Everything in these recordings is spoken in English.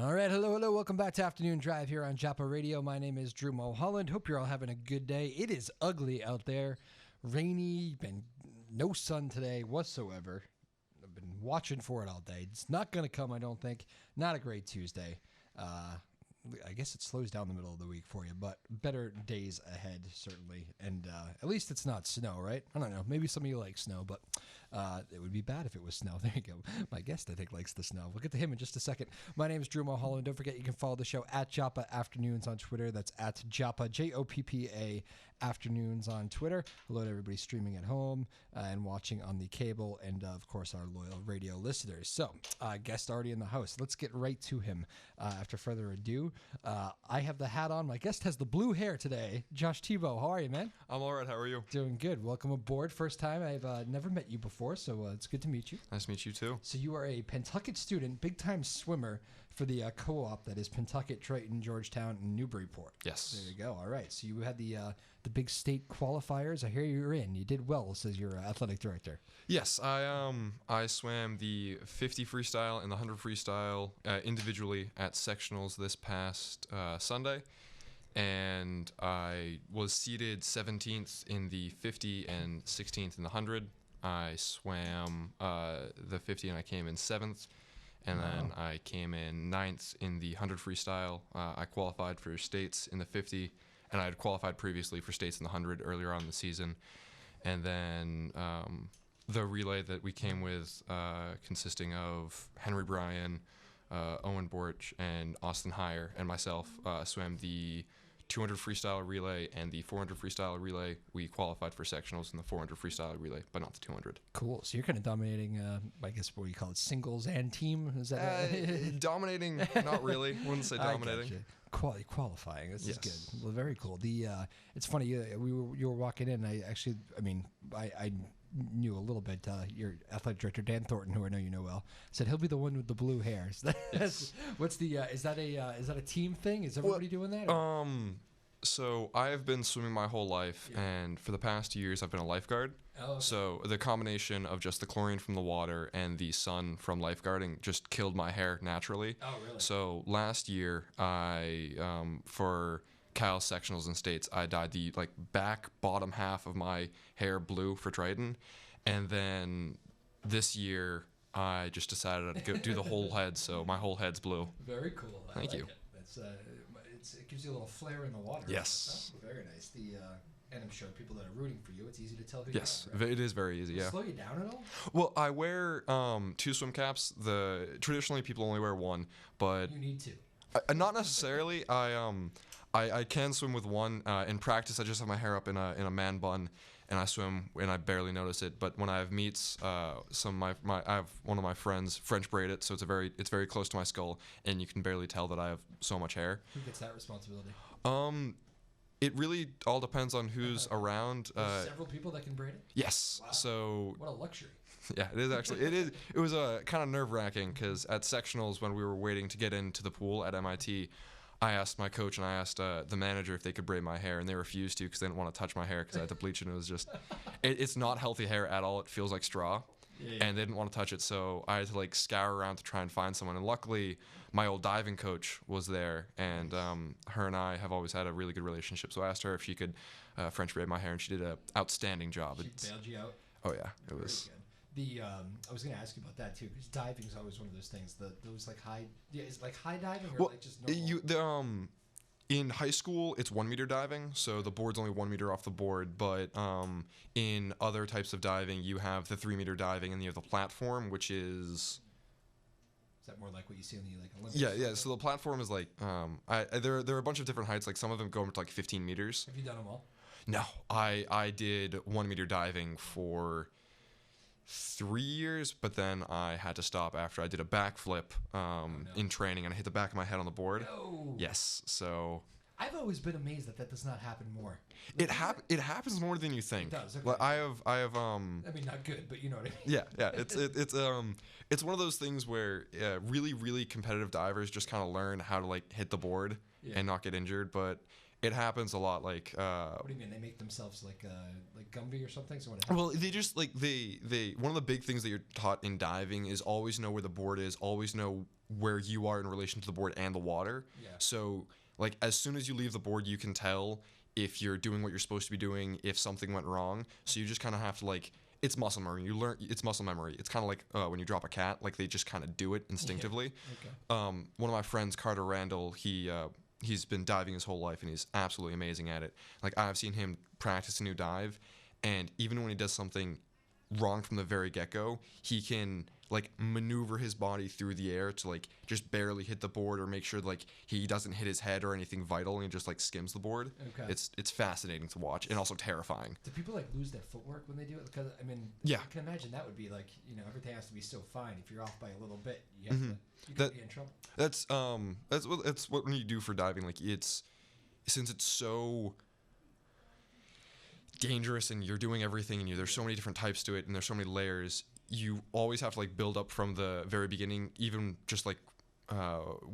All right, hello. Welcome back to Afternoon Drive here on Joppa Radio. My name is Drew Moholland. Hope you're all having a good day. It is ugly out there, rainy, and no sun today whatsoever. I've been watching for it all day. It's not going to come, I don't think. Not a great Tuesday. I guess it slows down the middle of the week for you, but better days ahead, certainly. And at least it's not snow, right? I don't know. Maybe some of you like snow, but it would be bad if it was snow. There you go. My guest, I think, likes the snow. We'll get to him in just a second. My name is Drew Moholland. Don't forget, you can follow the show at Joppa Afternoons on Twitter. That's at Joppa, Joppa Afternoons on Twitter. Hello to everybody streaming at home and watching on the cable, and of course our loyal radio listeners. So, guest already in the house. Let's get right to him. After further ado, I have the hat on. My guest has the blue hair today. Josh Thibeau, how are you, man? I'm all right. How are you? Doing good. Welcome aboard. First time. I've never met you before, so it's good to meet you. Nice to meet you too. So you are a Pentucket student, big-time swimmer for the co-op that is Pentucket, Triton, Georgetown, and Newburyport. Yes. There you go. All right. So you had the big state qualifiers. I hear you're in. You did well, says your athletic director. Yes, I swam the 50 freestyle and the 100 freestyle individually at sectionals this past Sunday, and I was seated 17th in the 50 and 16th in the 100. I swam the 50 and I came in 7th. And then I came in 9th in the 100 freestyle. I qualified for states in the 50, and I had qualified previously for states in the 100 earlier on in the season. And then the relay that we came with, consisting of Henry Bryan, Owen Borch, and Austin Heyer, and myself, swam the 200 freestyle relay and the 400 freestyle relay. We qualified for sectionals in the 400 freestyle relay, but not the 200. Cool. So you're kind of dominating, I guess, what do you call it, singles and team? Is that dominating? Not really. Wouldn't say dominating. Qualifying. This is good. Well, very cool. It's funny. You were walking in. I knew a little bit. Your athletic director Dan Thornton, who I know you know well, said he'll be the one with the blue hair. Yes. What's the? Is that a team thing? Is everybody doing that? So I have been swimming my whole life, and for the past 2 years I've been a lifeguard. Oh, okay. So the combination of just the chlorine from the water and the sun from lifeguarding just killed my hair naturally. Oh, really? So last year I, for Cal sectionals and states, I dyed the back bottom half of my hair blue for Triton, and then this year I just decided I'd go do the whole head, so my whole head's blue. Very cool. Thank you. It gives you a little flare in the water. Yes. Oh, very nice. And I'm sure people that are rooting for you, it's easy to tell who Yes, you are. Right? it is very easy. Does it Yeah. slow you down at all? Well, I wear 2 swim caps. Traditionally people only wear 1, but You need to. not necessarily. I can swim with 1. In practice, I just have my hair up in a man bun, and I swim and I barely notice it. But when I have meets, I have one of my friends French braid it, so it's very close to my skull, and you can barely tell that I have so much hair. Who gets that responsibility? It really all depends on who's around. There's several people that can braid it? Yes. Wow. So what a luxury. yeah, it is actually. It was kind of nerve-wracking because at sectionals when we were waiting to get into the pool at MIT, I asked my coach and I asked the manager if they could braid my hair, and they refused to because they didn't want to touch my hair because I had to bleach it. And it was just, it's not healthy hair at all. It feels like straw. Yeah. And they didn't want to touch it, so I had to scour around to try and find someone. And luckily, my old diving coach was there, and her and I have always had a really good relationship. So I asked her if she could French braid my hair, and she did an outstanding job. She bailed you out? Oh yeah, it was. Very good. I was going to ask you about that too, because diving is always one of those things. Those high, is it like high diving or just normal? In high school, it's 1 meter diving, so the board's only 1 meter off the board. But in other types of diving, you have the 3 meter diving, and you have the platform, which is. Is that more like what you see in the Olympics? Yeah. So the platform is there are a bunch of different heights. Some of them go up to 15 meters. Have you done them all? No, I did 1 meter diving for 3 years, but then I had to stop after I did a backflip in training, and I hit the back of my head on the board. No. Yes, so. I've always been amazed that does not happen more. It happens more than you think. It does. Okay. I have I mean, not good, but you know what I mean. Yeah. It's one of those things where really really competitive divers just kind of learn how to hit the board and not get injured, but it happens a lot. Like, What do you mean? They make themselves like Gumby or something? So what happens? well, they just like they one of the big things that you're taught in diving is always know where the board is, always know where you are in relation to the board and the water. Yeah. So like as soon as you leave the board, you can tell if you're doing what you're supposed to be doing, if something went wrong. So you just kind of have to like. It's muscle memory. You learn. It's muscle memory. It's kind of like when you drop a cat. Like they just kind of do it instinctively. Yeah. Okay. One of my friends, Carter Randall, he's been diving his whole life and he's absolutely amazing at it. Like I've seen him practice a new dive, and even when he does something wrong from the very get-go, he can like maneuver his body through the air to like just barely hit the board or make sure like he doesn't hit his head or anything vital, and he just like skims the board. Okay. It's fascinating to watch and also terrifying. Do people like lose their footwork when they do it? Because I mean, Yeah. I can imagine that would be like, everything has to be so fine. If you're off by a little bit, you have to, you could be in trouble. That's what when you do for diving, like since it's so dangerous and you're doing everything and there's so many different types to it and there's so many layers, you always have to like build up from the very beginning, even just like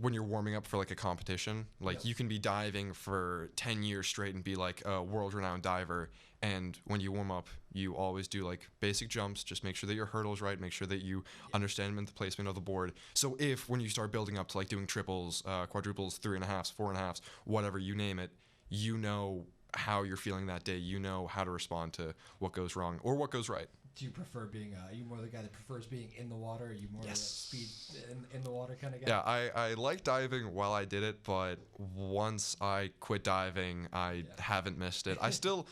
when you're warming up for like a competition. Like Yep. you can be diving for 10 years straight and be like a world-renowned diver, and when you warm up you always do like basic jumps, just make sure that your hurdle's right, make sure that you understand the placement of the board. So if when you start building up to like doing triples, quadruples, 3.5s, 4.5s, whatever, you name it, you know how you're feeling that day, you know how to respond to what goes wrong or what goes right. Do you prefer being? Are you more the guy that prefers being in the water? Are you more Yes. the speed in the water kind of guy? Yeah, I like diving while I did it, but once I quit diving, I haven't missed it. I still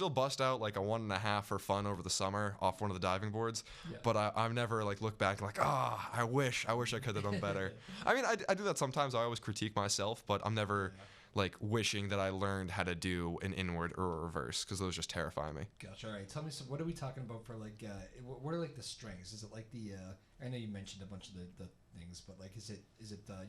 bust out like a 1.5 for fun over the summer off one of the diving boards, but I've never like looked back like, I wish I could have done better. I mean, I do that sometimes. I always critique myself, but I'm never like wishing that I learned how to do an inward or a reverse, because those just terrify me. Gotcha. All right. Tell me, what are we talking about for like? What are like the strengths? Is it like the? I know you mentioned a bunch of the things, but like, is it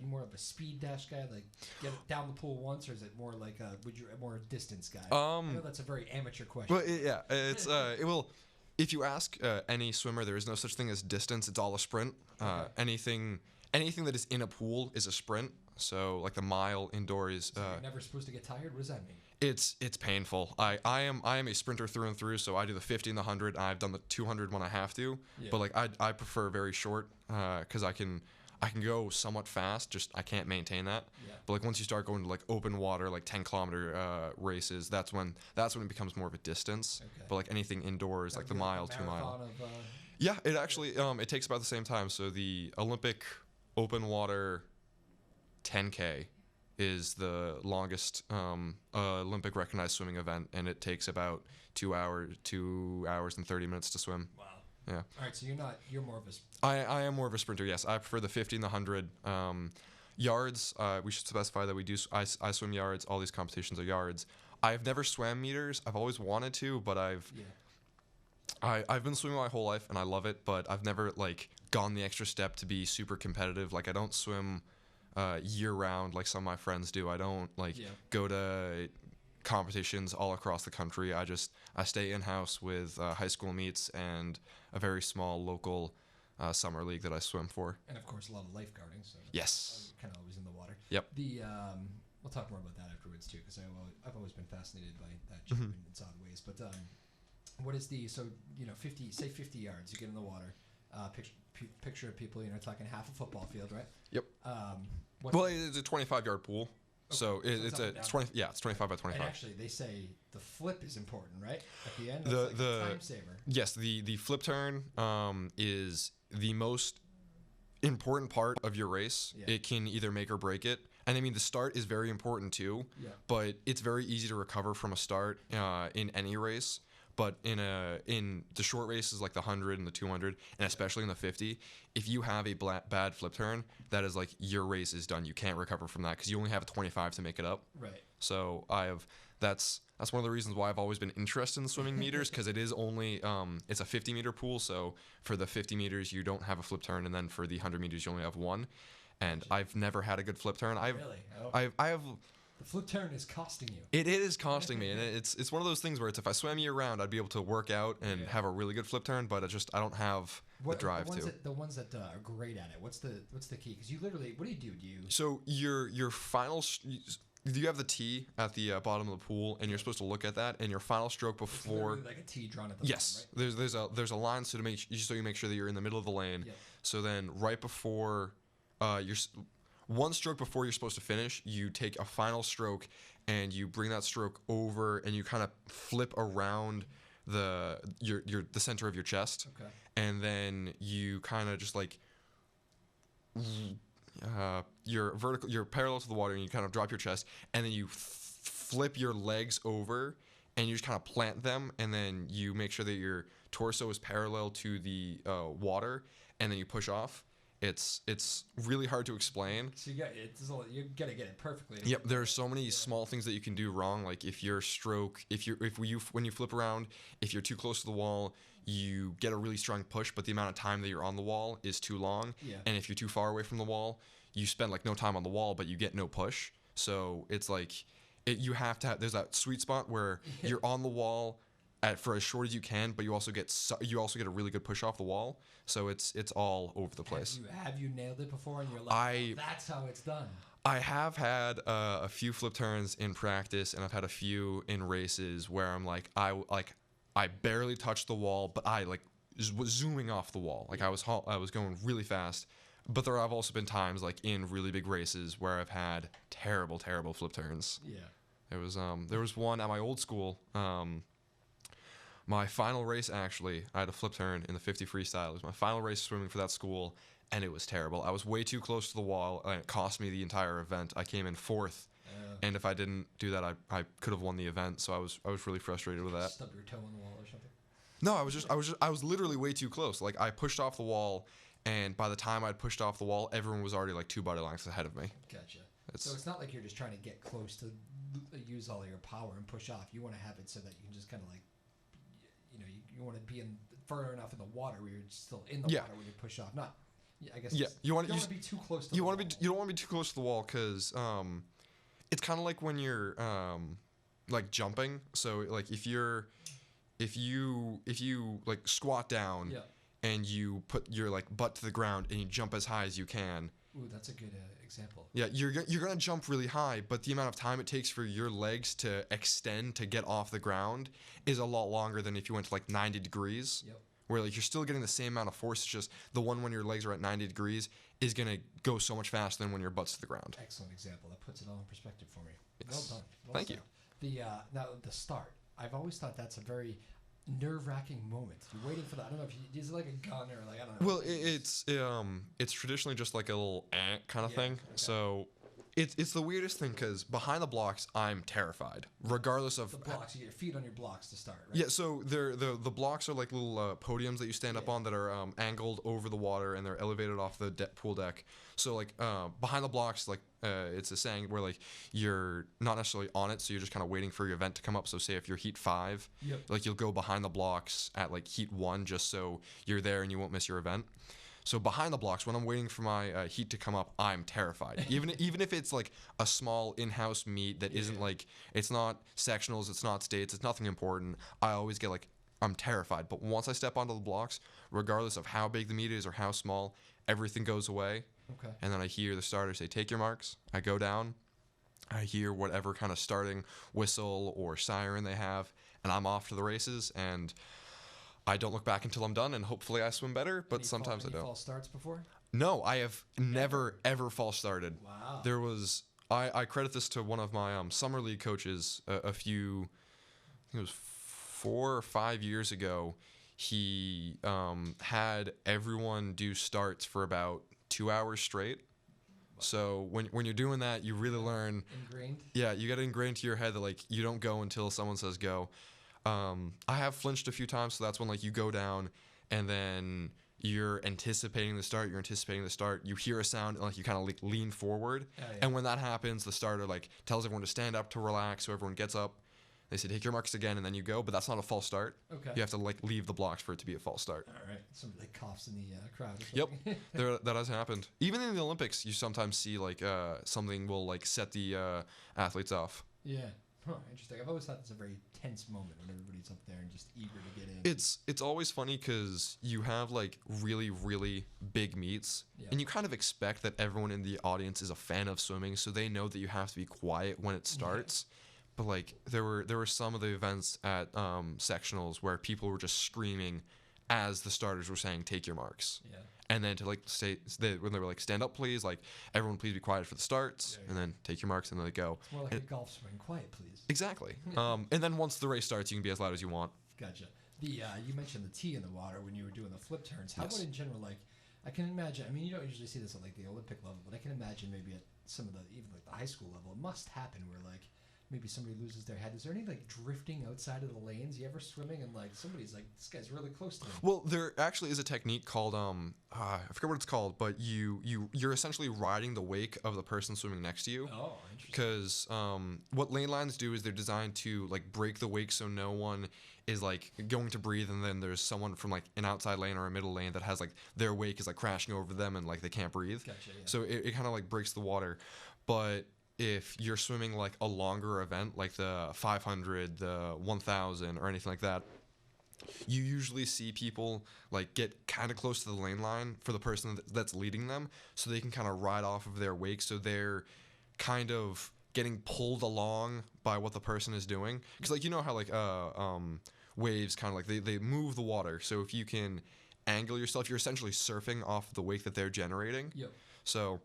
you more of a speed dash guy, like get it down the pool once, or is it more like would you more a distance guy? I know that's a very amateur question. Well, it's it will. If you ask any swimmer, there is no such thing as distance. It's all a sprint. Anything that is in a pool is a sprint. So like the mile indoor is. So you're never supposed to get tired. What does that mean? It's painful. I am a sprinter through and through. So I do the 50 and the 100. I've done the 200 when I have to. Yeah. But like I prefer very short because I can go somewhat fast. Just I can't maintain that. Yeah. But like once you start going to like open water, like 10-kilometer races, that's when it becomes more of a distance. Okay. But like anything indoors, like the mile, 2 mile. Yeah, it actually it takes about the same time. So the Olympic open water 10K is the longest Olympic recognized swimming event, and it takes about 2 hours and 30 minutes to swim. Wow. Yeah. All right, so you're more of a. I am more of a sprinter. Yes, I prefer the 50 and the 100. Yards. We should specify that we do. I swim yards. All these competitions are yards. I've never swam meters. I've always wanted to, but I've been swimming my whole life and I love it, but I've never like gone the extra step to be super competitive. Like I don't swim year round like some of my friends do. I don't go to competitions all across the country. I stay in house with high school meets and a very small local summer league that I swim for. And of course, a lot of lifeguarding. So yes, kind of always in the water. Yep. We'll talk more about that afterwards too, because I've always been fascinated by that gym in its odd ways. But what is 50 yards? You get in the water. Picture of people, talking half a football field, right? Yep. It's a 25-yard pool. Okay. So it's 20. Yeah, it's 25 by 25. And actually, they say the flip is important, right? At the end, that's the time saver. Yes, the flip turn is the most important part of your race. Yeah. It can either make or break it. And I mean, the start is very important too. Yeah. But it's very easy to recover from a start in any race. But in the short races like the 100 and the 200, and especially in the 50, if you have a bad flip turn, that is like your race is done. You can't recover from that because you only have a 25 to make it up. Right. So that's one of the reasons why I've always been interested in swimming meters, because it is only it's a 50-meter pool. So for the 50 meters you don't have a flip turn, and then for the 100 meters you only have one. And I've never had a good flip turn. I have. The flip turn is costing you. It is costing me, and it's one of those things where it's if I swam year round, I'd be able to work out and have a really good flip turn, but I don't have the drive to. The ones that are great at it. What's the key? Because you literally, what do? So your final you have the tee at the bottom of the pool, and you're supposed to look at that, and your final stroke before. It's like a tee drawn at the Yes, bottom, right? there's a line so you make sure that you're in the middle of the lane. Yep. So then right before one stroke before you're supposed to finish, you take a final stroke and you bring that stroke over and you kind of flip around the center of your chest. Okay. And then you kind of just like you're parallel to the water and you kind of drop your chest and then you flip your legs over and you just kind of plant them and then you make sure that your torso is parallel to the water and then you push off. It's really hard to explain. So you gotta get it perfectly. Yep, there are so many small things that you can do wrong. Like if your stroke, when you flip around, if you're too close to the wall, you get a really strong push, but the amount of time that you're on the wall is too long. Yeah. And if you're too far away from the wall, you spend like no time on the wall, but you get no push. So it's like you have to have. There's that sweet spot where you're on the wall for as short as you can, but you also get a really good push off the wall. So it's all over the place. Have you nailed it before? And you're like, that's how it's done. I have had a few flip turns in practice, and I've had a few in races where I'm like I barely touched the wall, but I like was zooming off the wall. Like I was going really fast. But there have also been times like in really big races where I've had terrible flip turns. Yeah. There was one at my old school. My final race, actually, I had a flip turn in the 50 freestyle. It was my final race swimming for that school, and it was terrible. I was way too close to the wall, and it cost me the entire event. I came in fourth, and if I didn't do that, I could have won the event. So I was really frustrated with that. Stub your toe on the wall or something? No, I was literally way too close. Like I pushed off the wall, and by the time I'd pushed off the wall, everyone was already like 2 body lengths ahead of me. Gotcha. So it's not like you're just trying to get close to use all your power and push off. You want to have it so that you can just kind of like. You want to be in far enough in the water where you're still in the water when you push off. Not, I guess. Yeah, you want to be too close to. You don't want to be too close to the wall because it's kind of like when you're like jumping. So like if you like squat down and you put your like butt to the ground and you jump as high as you can. Ooh, that's a good example. Yeah, you're gonna jump really high, but the amount of time it takes for your legs to extend to get off the ground is a lot longer than if you went to like 90 degrees. Yep. Where like you're still getting the same amount of force. It's just the one when your legs are at 90 degrees is gonna go so much faster than when your butt's to the ground. Excellent example. That puts it all in perspective for me. Yes. Well done. Thank you. Now the start. I've always thought that's a very nerve-wracking moment. You're waiting for that. I don't know if is it like a gun or like I don't know. Well, it's traditionally just like a little kind of thing. Okay. So it's the weirdest thing because behind the blocks I'm terrified, regardless of the blocks. You get your feet on your blocks to start, right? Yeah. So the blocks are like little podiums that you stand up on that are angled over the water and they're elevated off the pool deck. So like behind the blocks, like it's a saying where like you're not necessarily on it, so you're just kind of waiting for your event to come up. So say if you're heat 5, like you'll go behind the blocks at like heat 1 just so you're there and you won't miss your event. So behind the blocks, when I'm waiting for my heat to come up, I'm terrified. Even if it's like a small in-house meet that isn't like it's not sectionals, it's not states, it's nothing important. I always get like I'm terrified. But once I step onto the blocks, regardless of how big the meet is or how small, everything goes away. Okay. And then I hear the starter say, "Take your marks." I go down. I hear whatever kind of starting whistle or siren they have, and I'm off to the races. And I don't look back until I'm done, and hopefully I swim better. But sometimes I don't. False starts before? No, I have never ever false started. Wow. There was I credit this to one of my summer league coaches. I think it was 4 or 5 years ago. He had everyone do starts for about 2 hours straight. So when you're doing that, you really learn. Ingrained? Yeah, you get ingrained to your head that like you don't go until someone says go. I have flinched a few times, so that's when like you go down and then you're anticipating the start. You hear a sound and like you kind of like lean forward. And when that happens, the starter like tells everyone to stand up to relax, so everyone gets up. They say take your marks again, and then you go. But that's not a false start. Okay. You have to like leave the blocks for it to be a false start. All right. Somebody like coughs in the crowd. Yep. That has happened. Even in the Olympics, you sometimes see like something will like set the athletes off. Yeah. Huh, interesting. I've always thought it's a very tense moment when everybody's up there and just eager to get in. It's always funny because you have like really really big meets, and you kind of expect that everyone in the audience is a fan of swimming, so they know that you have to be quiet when it starts. But like there were some of the events at sectionals where people were just screaming as the starters were saying, "Take your marks." Yeah. And then to like when they were like, "Stand up, please!" Like everyone, please be quiet for the starts, and then take your marks, and then they go. It's more like a golf swing. Quiet, please. Exactly. And then once the race starts, you can be as loud as you want. Gotcha. You mentioned the tea in the water when you were doing the flip turns. How about in general? Like, I can imagine. I mean, you don't usually see this at like the Olympic level, but I can imagine maybe at some of the even like the high school level, it must happen where like maybe somebody loses their head. Is there any like drifting outside of the lanes? You ever swimming and like somebody's like, this guy's really close to me? Well, there actually is a technique called I forget what it's called, but you're essentially riding the wake of the person swimming next to you. Oh, interesting. Because what lane lines do is they're designed to like break the wake so no one is like going to breathe, and then there's someone from like an outside lane or a middle lane that has like their wake is like crashing over them and like they can't breathe. Gotcha, yeah. So it kind of like breaks the water, but if you're swimming like a longer event like the 500, the 1000 or anything like that, you usually see people like get kind of close to the lane line for the person that's leading them, so they can kind of ride off of their wake, so they're kind of getting pulled along by what the person is doing, because like you know how like waves kind of like they move the water, so if you can angle yourself, you're essentially surfing off the wake that they're generating. Yep. So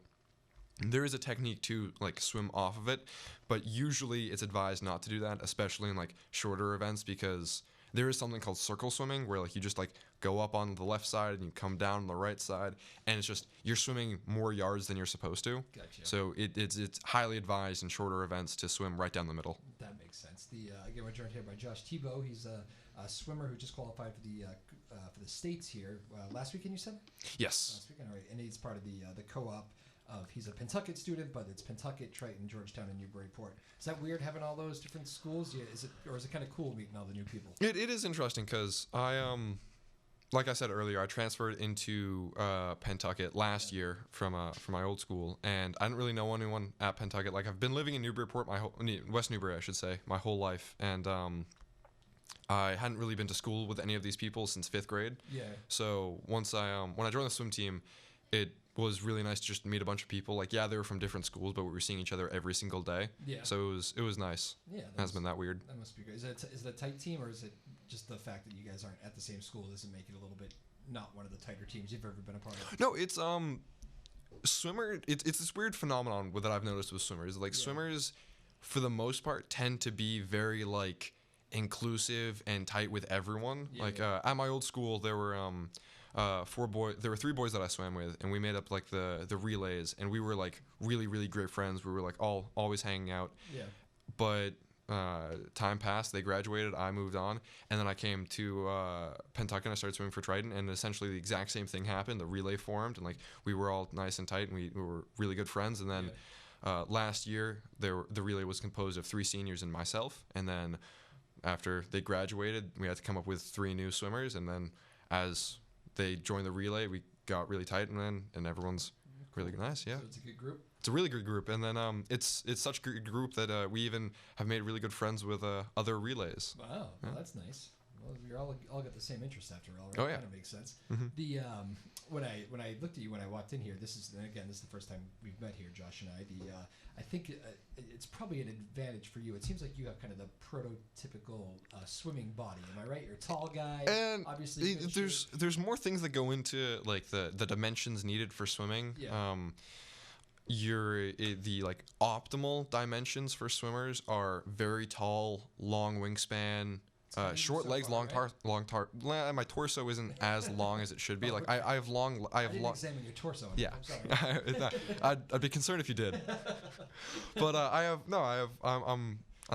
there is a technique to like swim off of it, but usually it's advised not to do that, especially in like shorter events, because there is something called circle swimming where like you just like go up on the left side and you come down on the right side, and it's just you're swimming more yards than you're supposed to. Gotcha. So it's highly advised in shorter events to swim right down the middle. That makes sense. Again, we're joined here by Josh Thibeau. He's a swimmer who just qualified for the states here last weekend. You said? Yes. Last weekend, all right. And he's part of the co-op. He's a Pentucket student, but it's Pentucket, Triton, Georgetown, and Newburyport. Is that weird having all those different schools? Yeah, is it kind of cool meeting all the new people? It is interesting because like I said earlier, I transferred into Pentucket last year from my old school, and I didn't really know anyone at Pentucket. Like I've been living in Newburyport West Newbury, I should say, my whole life, and I hadn't really been to school with any of these people since 5th grade. Yeah. So once when I joined the swim team, it was really nice to just meet a bunch of people. Like, yeah, they were from different schools, but we were seeing each other every single day. Yeah. So it was nice. Yeah. It hasn't been that weird. That must be good. Is it a tight team, or is it just the fact that you guys aren't at the same school doesn't make it a little bit not one of the tighter teams you've ever been a part of? No, it's swimmer. It's this weird phenomenon that I've noticed with swimmers. Like swimmers, for the most part, tend to be very like inclusive and tight with everyone. Yeah, like at my old school, there were there were 3 boys that I swam with, and we made up like the relays, and we were like really really great friends. We were like always hanging out. Yeah. But time passed, they graduated, I moved on, and then I came to Pentucket and I started swimming for Triton, and essentially the exact same thing happened. The relay formed, and like we were all nice and tight, and we were really good friends. And then last year the relay was composed of 3 seniors and myself, and then after they graduated, we had to come up with 3 new swimmers, and then as they joined the relay, we got really tight, and everyone's really nice. Yeah. So it's a good group. It's a really good group, and then it's such a good group that we even have made really good friends with other relays. Wow, well, that's nice. Well, you're all got the same interest after all, right? Oh yeah, kind of makes sense. Mm-hmm. When I looked at you when I walked in here, this is the first time we've met here, Josh and I. I think it's probably an advantage for you. It seems like you have kind of the prototypical swimming body. Am I right? You're a tall guy. And obviously, there's more things that go into like the dimensions needed for swimming. Yeah. The like optimal dimensions for swimmers are very tall, long wingspan, short legs, long my torso isn't as long as it should be. Like I have long. I didn't examine your torso. Yeah, I'm sorry. I'd be concerned if you did. But I'm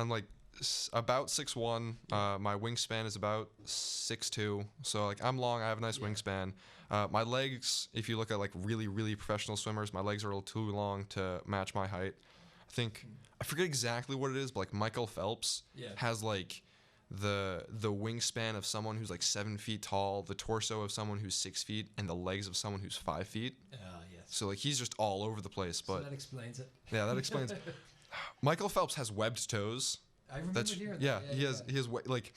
like about 6'1". My wingspan is about 6'2". So like I'm long. I have a nice wingspan. My legs, if you look at like really really professional swimmers, my legs are a little too long to match my height. I forget exactly what it is, but like Michael Phelps has like the wingspan of someone who's like 7 feet tall, the torso of someone who's 6 feet, and the legs of someone who's 5 feet. Yes. So like he's just all over the place. But so that explains it. Yeah, that explains. Michael Phelps has webbed toes. I remember That's hearing yeah. that. He has like,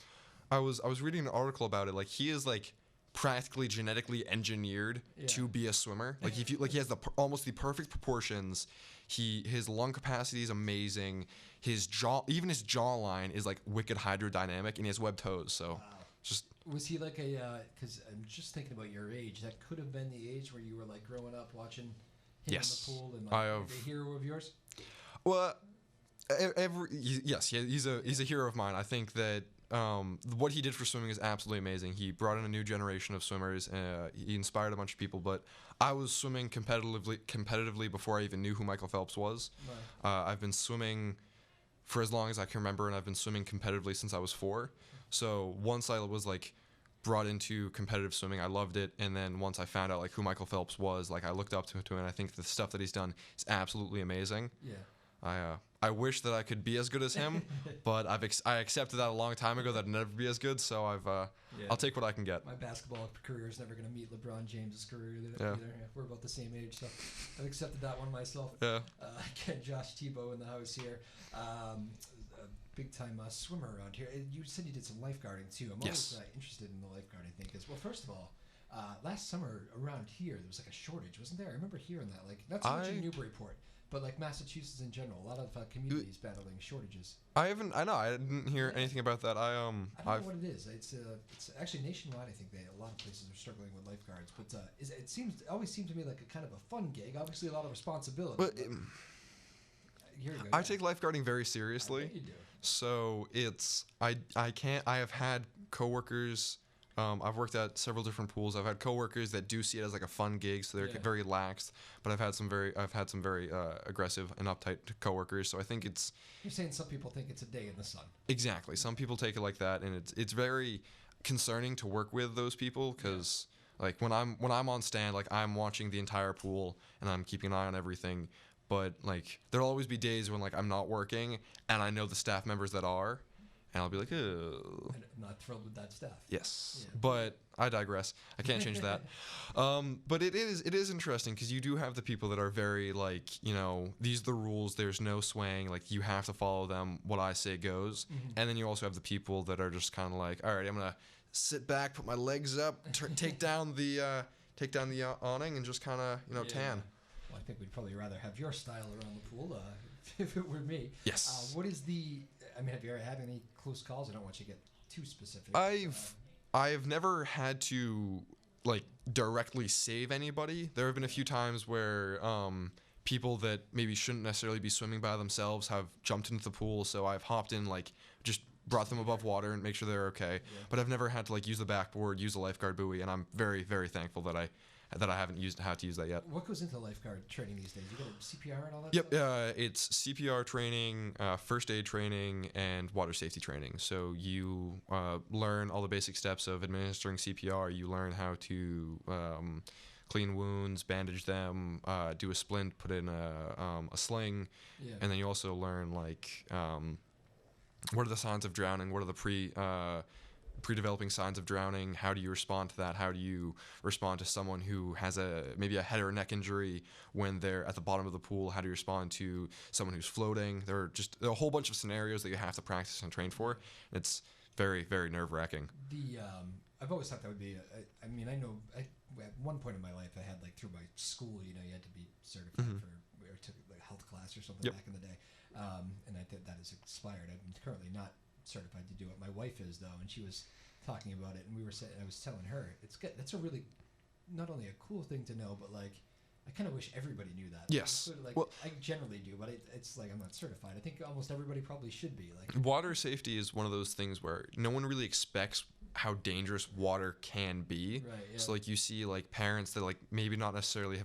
I was reading an article about it. Like he is like practically genetically engineered to be a swimmer. Like if you like, he has almost the perfect proportions. His lung capacity is amazing. His jawline is like wicked hydrodynamic, and he has webbed toes. So just. Was he like a? Because I'm just thinking about your age. That could have been the age where you were like growing up watching him in the pool and like a hero of yours. Well, he's a hero of mine. I think that what he did for swimming is absolutely amazing. He brought in a new generation of swimmers. He inspired a bunch of people. But I was swimming competitively before I even knew who Michael Phelps was. Right. I've been swimming for as long as I can remember, and I've been swimming competitively since I was 4. So once I was like brought into competitive swimming, I loved it. And then once I found out like who Michael Phelps was, like I looked up to him, and I think the stuff that he's done is absolutely amazing. Yeah. I wish that I could be as good as him, but I accepted that a long time ago that I'd never be as good. So I'll take what I can get. My basketball career is never going to meet LeBron James's career either. We're about the same age, so I've accepted that one myself. Yeah. Again, Josh Thibeau in the house here. A big-time swimmer around here. You said you did some lifeguarding, too. I'm always interested in the lifeguarding thing. Well, first of all, last summer around here, there was like a shortage, wasn't there? I remember hearing that. Like, not so much in Newburyport, but like Massachusetts in general. A lot of communities battling shortages. I didn't hear anything about that. I don't know what it is. It's actually nationwide. I think a lot of places are struggling with lifeguards, but it always seemed to me like a kind of a fun gig. Obviously, a lot of responsibility. But here you go. I take lifeguarding very seriously. I bet you do. So I have had coworkers. I've worked at several different pools. I've had coworkers that do see it as like a fun gig, so they're very laxed. But I've had some very aggressive and uptight coworkers. So I think it's. You're saying some people think it's a day in the sun. Exactly. Some people take it like that, and it's very concerning to work with those people because like when I'm on stand, like I'm watching the entire pool and I'm keeping an eye on everything. But like there'll always be days when like I'm not working and I know the staff members that are, and I'll be like, oh. I'm not thrilled with that stuff. Yes, but I digress. I can't change that. But it is interesting because you do have the people that are very like, these are the rules. There's no swaying. Like you have to follow them. What I say goes. Mm-hmm. And then you also have the people that are just kind of like, all right, I'm gonna sit back, put my legs up, take down the awning, and just kind of tan. Well, I think we'd probably rather have your style around the pool if it were me. Yes. What is have you ever had any close calls? I don't want you to get too specific. I've never had to like directly save anybody. There have been a few times where people that maybe shouldn't necessarily be swimming by themselves have jumped into the pool, so I've hopped in, like just brought them above water and make sure they're okay. Yeah. But I've never had to like use the backboard, use the lifeguard buoy, and I'm very, very thankful that I haven't had to use that yet. What goes into lifeguard training these days? You got CPR and all that? Yep. It's CPR training, first aid training, and water safety training. So you learn all the basic steps of administering CPR. You learn how to clean wounds, bandage them, do a splint, put in a sling, and then you also learn like what are the signs of drowning? What are the pre-developing signs of drowning? How do you respond to that? How do you respond to someone who has maybe a head or neck injury when they're at the bottom of the pool? How do you respond to someone who's floating? There are a whole bunch of scenarios that you have to practice and train for. It's very, very nerve-wracking. I've always thought that would be I know at one point in my life I had like through my school, you had to be certified or took like a health class or something back in the day. And I think that has expired. I'm currently not certified to do it. My wife is though, and she was talking about it, and I was telling her that's a really not only a cool thing to know, but like I kind of wish everybody knew that. Yes. Like, I generally do, but it's like I'm not certified. I think almost everybody probably should be. Like water safety is one of those things where no one really expects how dangerous water can be. Right, yeah. So like you see like parents that like maybe not necessarily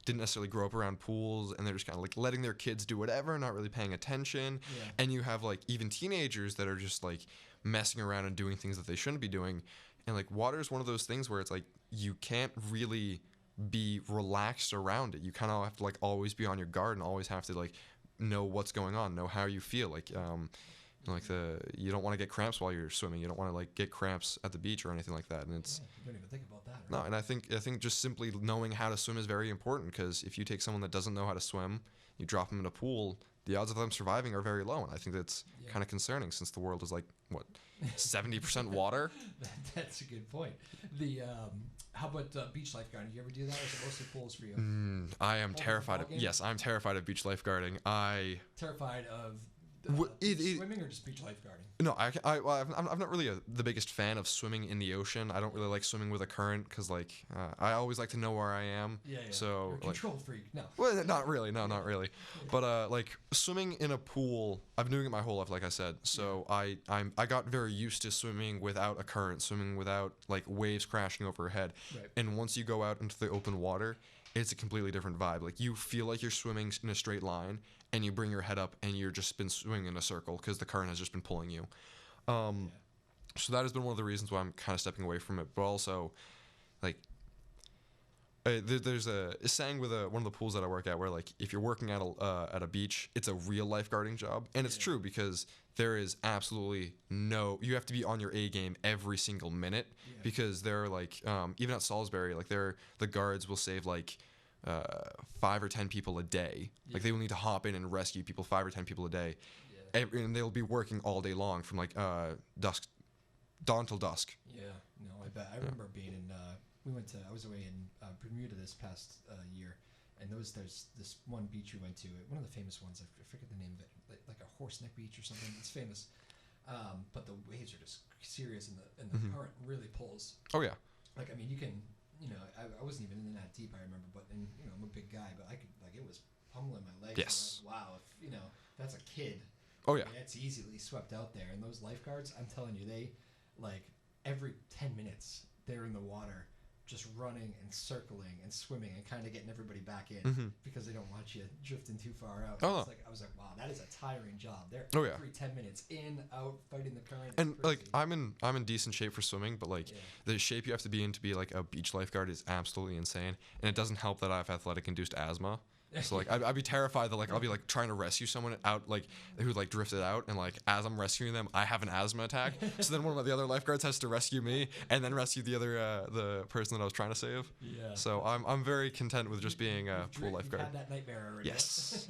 didn't necessarily grow up around pools, and they're just kind of like letting their kids do whatever, not really paying attention. Yeah. And you have like even teenagers that are just like messing around and doing things that they shouldn't be doing. And like water is one of those things where it's like you can't really be relaxed around it. You kind of have to like always be on your guard and always have to like know what's going on, know how you feel. Like you don't want to get cramps while you're swimming. You don't want to like get cramps at the beach or anything like that. And it's you don't even think about that. Right? No, and I think just simply knowing how to swim is very important, because if you take someone that doesn't know how to swim, you drop them in a pool, the odds of them surviving are very low, and I think that's kind of concerning since the world is like what 70% water. That's a good point. The how about beach lifeguarding? Do you ever do that, or is it mostly pools for you? I am terrified of. Yes, I'm terrified of beach lifeguarding. Terrified of swimming or just beach lifeguarding? No, I'm not really the biggest fan of swimming in the ocean. I don't really like swimming with a current because like I always like to know where I am. Yeah. So you're a control freak. No. Well, not really. No, not really. But like swimming in a pool, I've been doing it my whole life, like I said. So I got very used to swimming without a current, swimming without like waves crashing overhead. Right. And once you go out into the open water, it's a completely different vibe. Like you feel like you're swimming in a straight line, and you bring your head up, and you're just been swimming in a circle because the current has just been pulling you. So that has been one of the reasons why I'm kind of stepping away from it. But also, like, there's a saying with one of the pools that I work at where like if you're working at a beach, it's a real lifeguarding job, and it's true because there is absolutely you have to be on your A game every single minute because they're like even at Salisbury, like the guards will save like 5 or 10 people a day. Like they will need to hop in and rescue people, 5 or 10 people a day. And they'll be working all day long from like dawn till dusk. Yeah, no, I bet. I remember being in. I was away in Bermuda this past year, and there's this one beach we went to. One of the famous ones. I forget the name of it. Like a Horseneck Beach or something. It's famous, but the waves are just serious, and the current really pulls. Oh yeah. Like I mean, you can. I wasn't even in that deep. I remember, but I'm a big guy, but I could it was pummeling my legs. Yes. Like, wow, if that's a kid. Oh yeah. It's easily swept out there, and those lifeguards, I'm telling you, they like every 10 minutes they're in the water, just running and circling and swimming and kind of getting everybody back in because they don't want you drifting too far out. Oh. I was like, wow, that is a tiring job. They're every 10 minutes in, out, fighting the current. And like I'm in decent shape for swimming, but like the shape you have to be like a beach lifeguard is absolutely insane, and it doesn't help that I have athletic-induced asthma. So like I'd be terrified that like I'll be like trying to rescue someone out like who like drifted out, and like as I'm rescuing them I have an asthma attack. So then one of the other lifeguards has to rescue me and then rescue the other the person that I was trying to save. Yeah. So I'm very content with just being a pool lifeguard. You've had that nightmare already. Yes.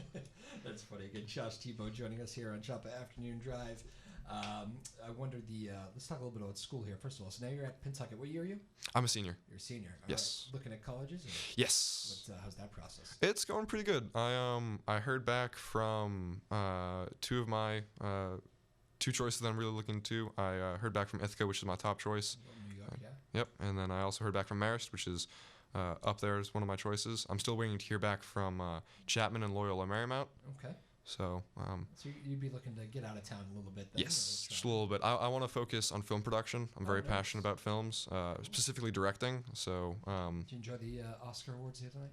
That's funny. Again, Josh Thibeau joining us here on Joppa Afternoon Drive. I wonder let's talk a little bit about school here. First of all, so now you're at Pentucket. What year are you? I'm a senior. You're a senior. All yes. Right. Looking at colleges? Yes. How's that process? It's going pretty good. I heard back from 2 of my 2 choices that I'm really looking to. I heard back from Ithaca, which is my top choice. New York, yeah. Yep. And then I also heard back from Marist, which is up there as one of my choices. I'm still waiting to hear back from Chapman and Loyola Marymount. Okay. So you'd be looking to get out of town a little bit then? Yes, just a little bit. I want to focus on film production. I'm very passionate about films, specifically directing. So did you enjoy the Oscar awards here tonight?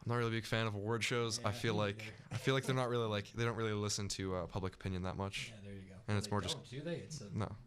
I'm not really a big fan of award shows. Yeah, I feel like they're not really they don't really listen to public opinion that much. Yeah, there you go. And it's more just do they? It's a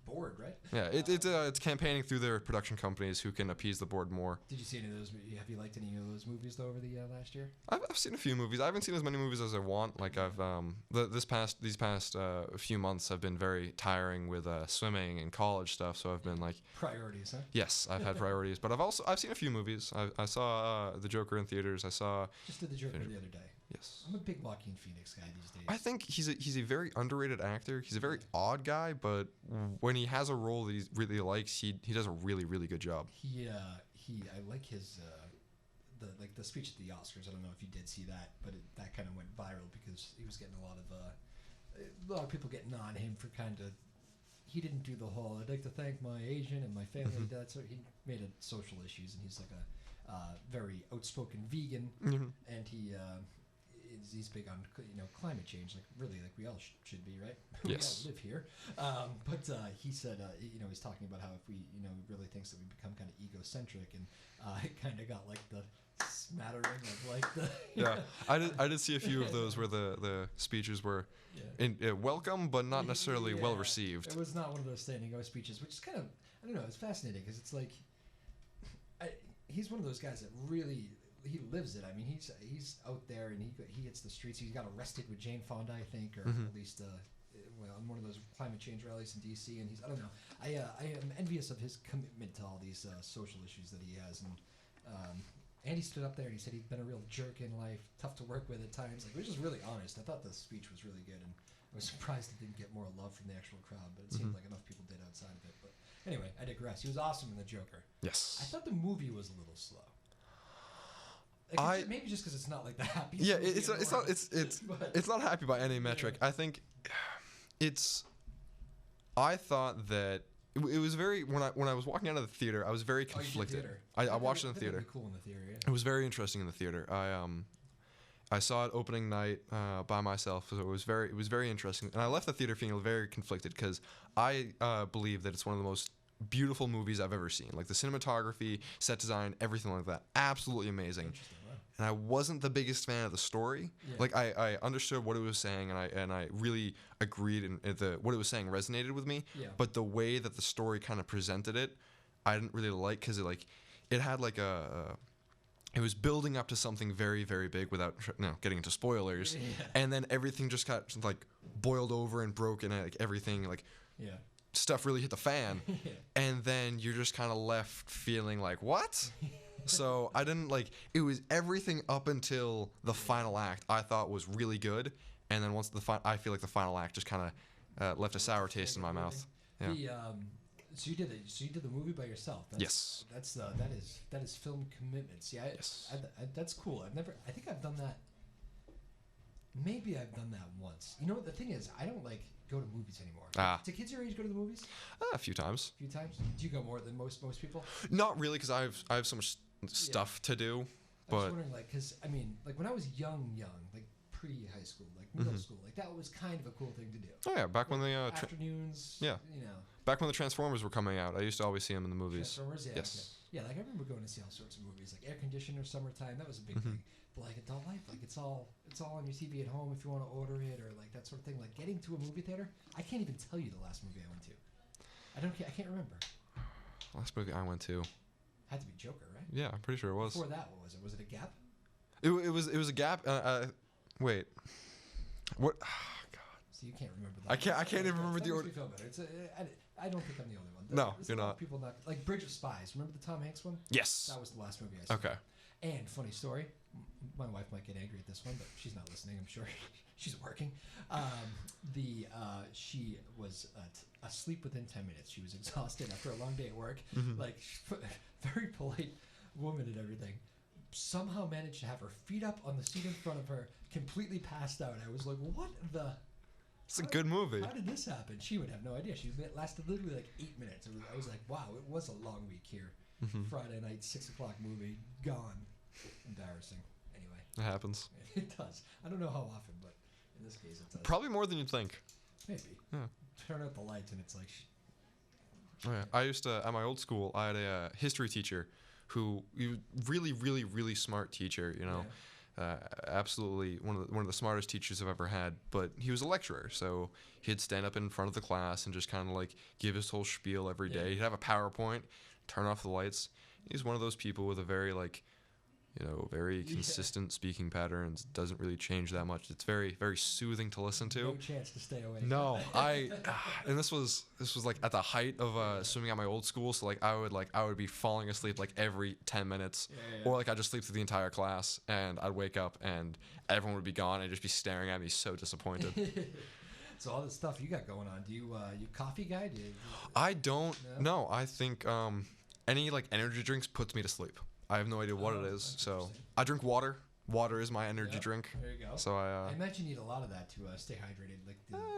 board, right? Yeah, it's campaigning through their production companies who can appease the board more. Did you see any of those? Have you liked any of those movies though over the last year? I've seen a few movies. I haven't seen as many movies as I want. Like I've these past few months have been very tiring with swimming and college stuff. So I've been like priorities, huh? Yes, I've had priorities, but I've seen a few movies. I saw The Joker in theaters. I saw just did The Joker the other day. Yes. I'm a big Joaquin Phoenix guy these days. I think he's a very underrated actor. He's a very odd guy, but when he has a role that he really likes, he does a really, really good job. I like his the speech at the Oscars. I don't know if you did see that, but that kind of went viral because he was getting a lot of people getting on him for kind of. He didn't do the whole. I'd like to thank my agent and my family. So he made it social issues, and he's like a very outspoken vegan, and he's big on climate change, like we all should be, right? Yes. We all live here, but he said he's talking about how if we really thinks that we become kind of egocentric, and it kind of got like the smattering of like the I did see a few of those where the speeches were welcome but not necessarily well received. It was not one of those standing O speeches, which is kind of I don't know, it's fascinating because it's like he's one of those guys that really. He lives it. I mean, he's out there and he hits the streets. He got arrested with Jane Fonda, I think, or at least on one of those climate change rallies in D.C. And I don't know. I am envious of his commitment to all these social issues that he has. And And he stood up there and he said he'd been a real jerk in life, tough to work with at times. Like, he was just really honest. I thought the speech was really good, and I was surprised it didn't get more love from the actual crowd, but it seemed like enough people did outside of it. But anyway, I digress. He was awesome in The Joker. Yes. I thought the movie was a little slow. Like, maybe just because it's not like the happiest. Yeah, movie it's in the not world. it's not happy by any metric. I think I thought that it was very when I was walking out of the theater, I was very conflicted. I watched it in the theater. Cool in the theater. Yeah. It was very interesting in the theater. I saw it opening night by myself, so it was very interesting. And I left the theater feeling very conflicted because I believe that it's one of the most beautiful movies I've ever seen. Like the cinematography, set design, everything like that, absolutely amazing. Interesting. Wow. And I wasn't the biggest fan of the story. Yeah. Like I understood what it was saying, and I really agreed, and what it was saying resonated with me. Yeah. But the way that the story kind of presented it, I didn't really like because it had like it was building up to something very, very big without getting into spoilers, and then everything just got like boiled over and broken, and like everything like stuff really hit the fan, and then you're just kind of left feeling like what. So I didn't like it. Was everything up until the final act I thought was really good, and then once I feel like the final act just kind of left a sour taste in my mouth. Yeah. So you did the movie by yourself. Yes. That is film commitment. See, Yes. I that's cool. I think I've done that. Maybe I've done that once. You know what the thing is? I don't like go to movies anymore. Do kids your age go to the movies? A few times. A few times. Do you go more than most people? Not really, because I have so much stuff to do. I was wondering, like, because I mean, like when I was young, like pre-high school, like middle school, like that was kind of a cool thing to do. Oh yeah, back when the afternoons. You know. Back when the Transformers were coming out, I used to always see them in the movies. Transformers, yeah. Yes. Yeah, like I remember going to see all sorts of movies, like Air Conditioner, Summertime. That was a big thing. But like adult life, like it's all on your TV at home if you want to order it or like that sort of thing. Like getting to a movie theater, I can't even tell you the last movie I went to. I can't remember. Last movie I went to had to be Joker, right? Yeah, I'm pretty sure it was. Before that, what was it? Was it a gap? It was a gap. Wait, what? Oh, God. So you can't remember that. I can't even remember the order. Feel better. I don't think I'm the only one. No, you're not. People not like Bridge of Spies. Remember the Tom Hanks one? Yes. That was the last movie I saw. Okay. And funny story, my wife might get angry at this one, but she's not listening. I'm sure she's working. She was asleep within 10 minutes. She was exhausted after a long day at work. Like very polite woman and everything. Somehow managed to have her feet up on the seat in front of her, completely passed out. I was like, what the? It's a good movie. How did this happen? She would have no idea. It lasted literally like 8 minutes. I was like, wow, it was a long week here. Friday night, 6 o'clock movie, gone. Embarrassing. Anyway. It happens. It does. I don't know how often, but in this case it does. Probably more than you'd think. Maybe. Yeah. Turn out the lights and it's like... Oh, yeah. I used to, at my old school, I had a history teacher who, really, really, really smart teacher, you know. Yeah. Absolutely one of the smartest teachers I've ever had, but he was a lecturer, so he'd stand up in front of the class and just kind of like give his whole spiel every day. He'd have a PowerPoint, turn off the lights. He's one of those people with a very like, you know, very consistent speaking patterns. Doesn't really change that much. It's very, very soothing to listen to. No chance to stay awake. No, and this was like at the height of swimming at my old school. So like I would be falling asleep like every 10 minutes, or like I'd just sleep through the entire class, and I'd wake up and everyone would be gone. I'd just be staring at me, so disappointed. So all this stuff you got going on. Do you coffee guy? I don't. No, I think any like energy drinks puts me to sleep. I have no idea what it is, so I drink water. Water is my energy drink. There you go. So I imagine you need a lot of that to stay hydrated. Like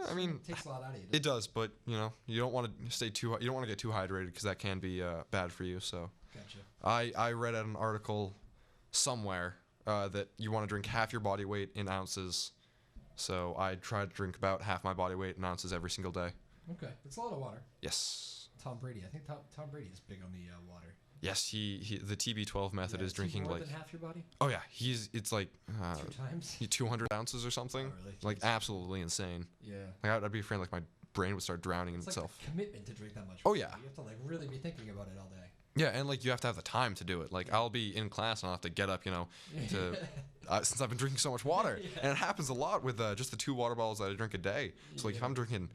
I mean, it takes a lot out of you. It does, but you know, you don't want to stay too. You don't want to get too hydrated because that can be bad for you. So gotcha. I read an article somewhere that you want to drink half your body weight in ounces. So I try to drink about half my body weight in ounces every single day. Okay, it's a lot of water. Yes. Tom Brady. I think Tom Brady is big on the water. Yes, he the TB12 method is drinking more like than half your body. Oh yeah, it's like 2 times 200 ounces or something. Oh, really? Like absolutely insane. Yeah. Like I'd be afraid like my brain would start drowning in it's itself. Like a commitment to drink that much. Oh yeah. You have to like really be thinking about it all day. Yeah, and like you have to have the time to do it. Like I'll be in class and I'll have to get up, you know, to since I've been drinking so much water, and it happens a lot with just the 2 water bottles that I drink a day. So like if I'm drinking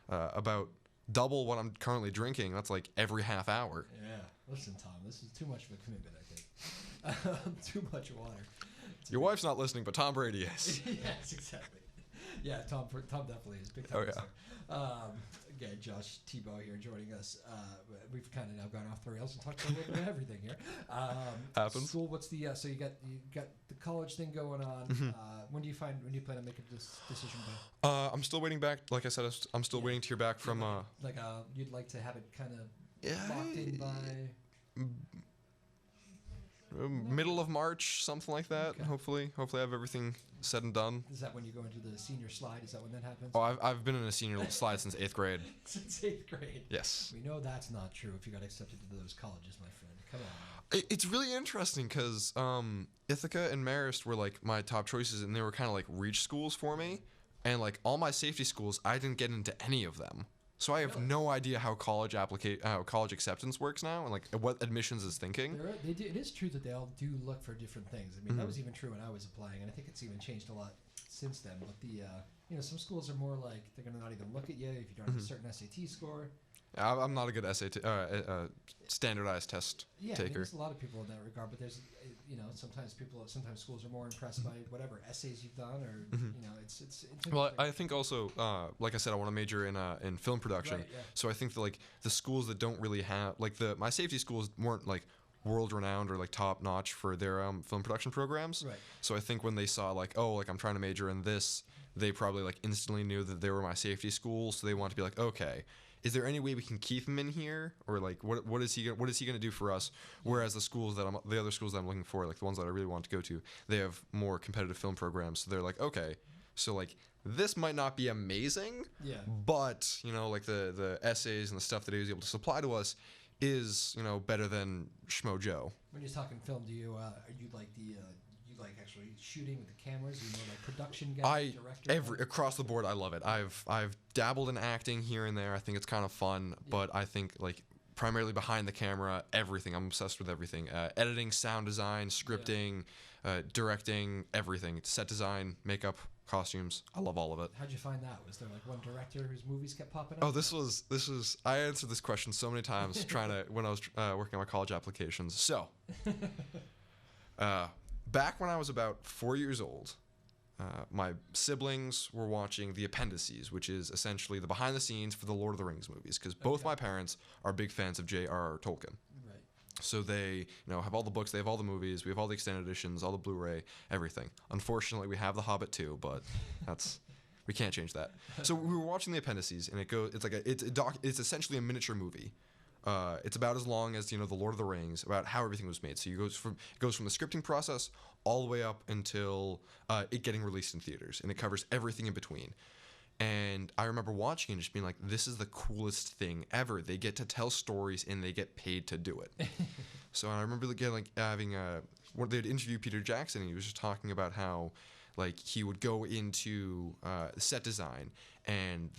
about double what I'm currently drinking, that's like every half hour. Yeah. Listen, Tom, this is too much of a commitment, I think. Too much water. Your wife's not listening, but Tom Brady is. Yes, exactly. Yeah, Tom definitely is. Big time. Oh, yeah. Again, Josh Thibeau here joining us. We've kind of now gone off the rails and talked a little bit of everything here. Happens. School. What's the so you got the college thing going on. Mm-hmm. When do you plan to make a decision by? I'm still waiting back. Like I said, I'm still waiting to hear back from. You'd like to have it kind of Yeah, locked in by middle of March, something like that. Okay. Hopefully I have everything said and done. Is that when you go into the senior slide? Is that when that happens? Oh, I've been in a senior slide since 8th grade. Since 8th grade. Yes. We know that's not true if you got accepted to those colleges, my friend. Come on. It's really interesting because Ithaca and Marist were like my top choices, and they were kind of like reach schools for me. And like all my safety schools, I didn't get into any of them. So I have no idea how college acceptance works now, and like what admissions is thinking. It is true that they all do look for different things. I mean, that was even true when I was applying, and I think it's even changed a lot since then. But some schools are more like they're gonna not even look at you if you don't have a certain SAT score. I'm not a good SAT standardized test Yeah, taker. I mean, there's a lot of people in that regard, but there's sometimes schools are more impressed by whatever essays you've done, or it's Well, I think also, like I said, I want to major in film production. Right, yeah. So I think that like the schools that don't really have like my safety schools weren't like world renowned or like top notch for their film production programs. Right. So I think when they saw like, oh, like I'm trying to major in this, they probably like instantly knew that they were my safety school. So they want to be like, okay, is there any way we can keep him in here, or like what is he gonna do for us? Whereas the other schools that I'm looking for, like the ones that I really want to go to, they have more competitive film programs. So they're like, okay, so like this might not be amazing, but like the essays and the stuff that he was able to supply to us is better than Schmo Joe. When you're talking film, do you you like actually shooting with the cameras? Are you more like production guy, director? Across the board, I love it. I've dabbled in acting here and there. I think it's kind of fun, but I think like primarily behind the camera, everything. I'm obsessed with everything. Editing, sound design, scripting, directing, everything. Set design, makeup, costumes. I love all of it. How'd you find that? Was there like one director whose movies kept popping up? Oh, this was. I answered this question so many times when I was working on my college applications. So, back when I was about 4 years old, my siblings were watching The Appendices, which is essentially the behind the scenes for the Lord of the Rings movies, because both my parents are big fans of J.R.R. Tolkien. Right. So they, have all the books, they have all the movies, we have all the extended editions, all the Blu-ray, everything. Unfortunately, we have The Hobbit too, but we can't change that. So we were watching The Appendices, and it's essentially a miniature movie. It's about as long as the Lord of the Rings, about how everything was made. So it goes from the scripting process all the way up until it getting released in theaters, and it covers everything in between. And I remember watching it and just being like, this is the coolest thing ever. They get to tell stories and they get paid to do it. So I remember they'd interview Peter Jackson, and he was just talking about how like he would go into set design, and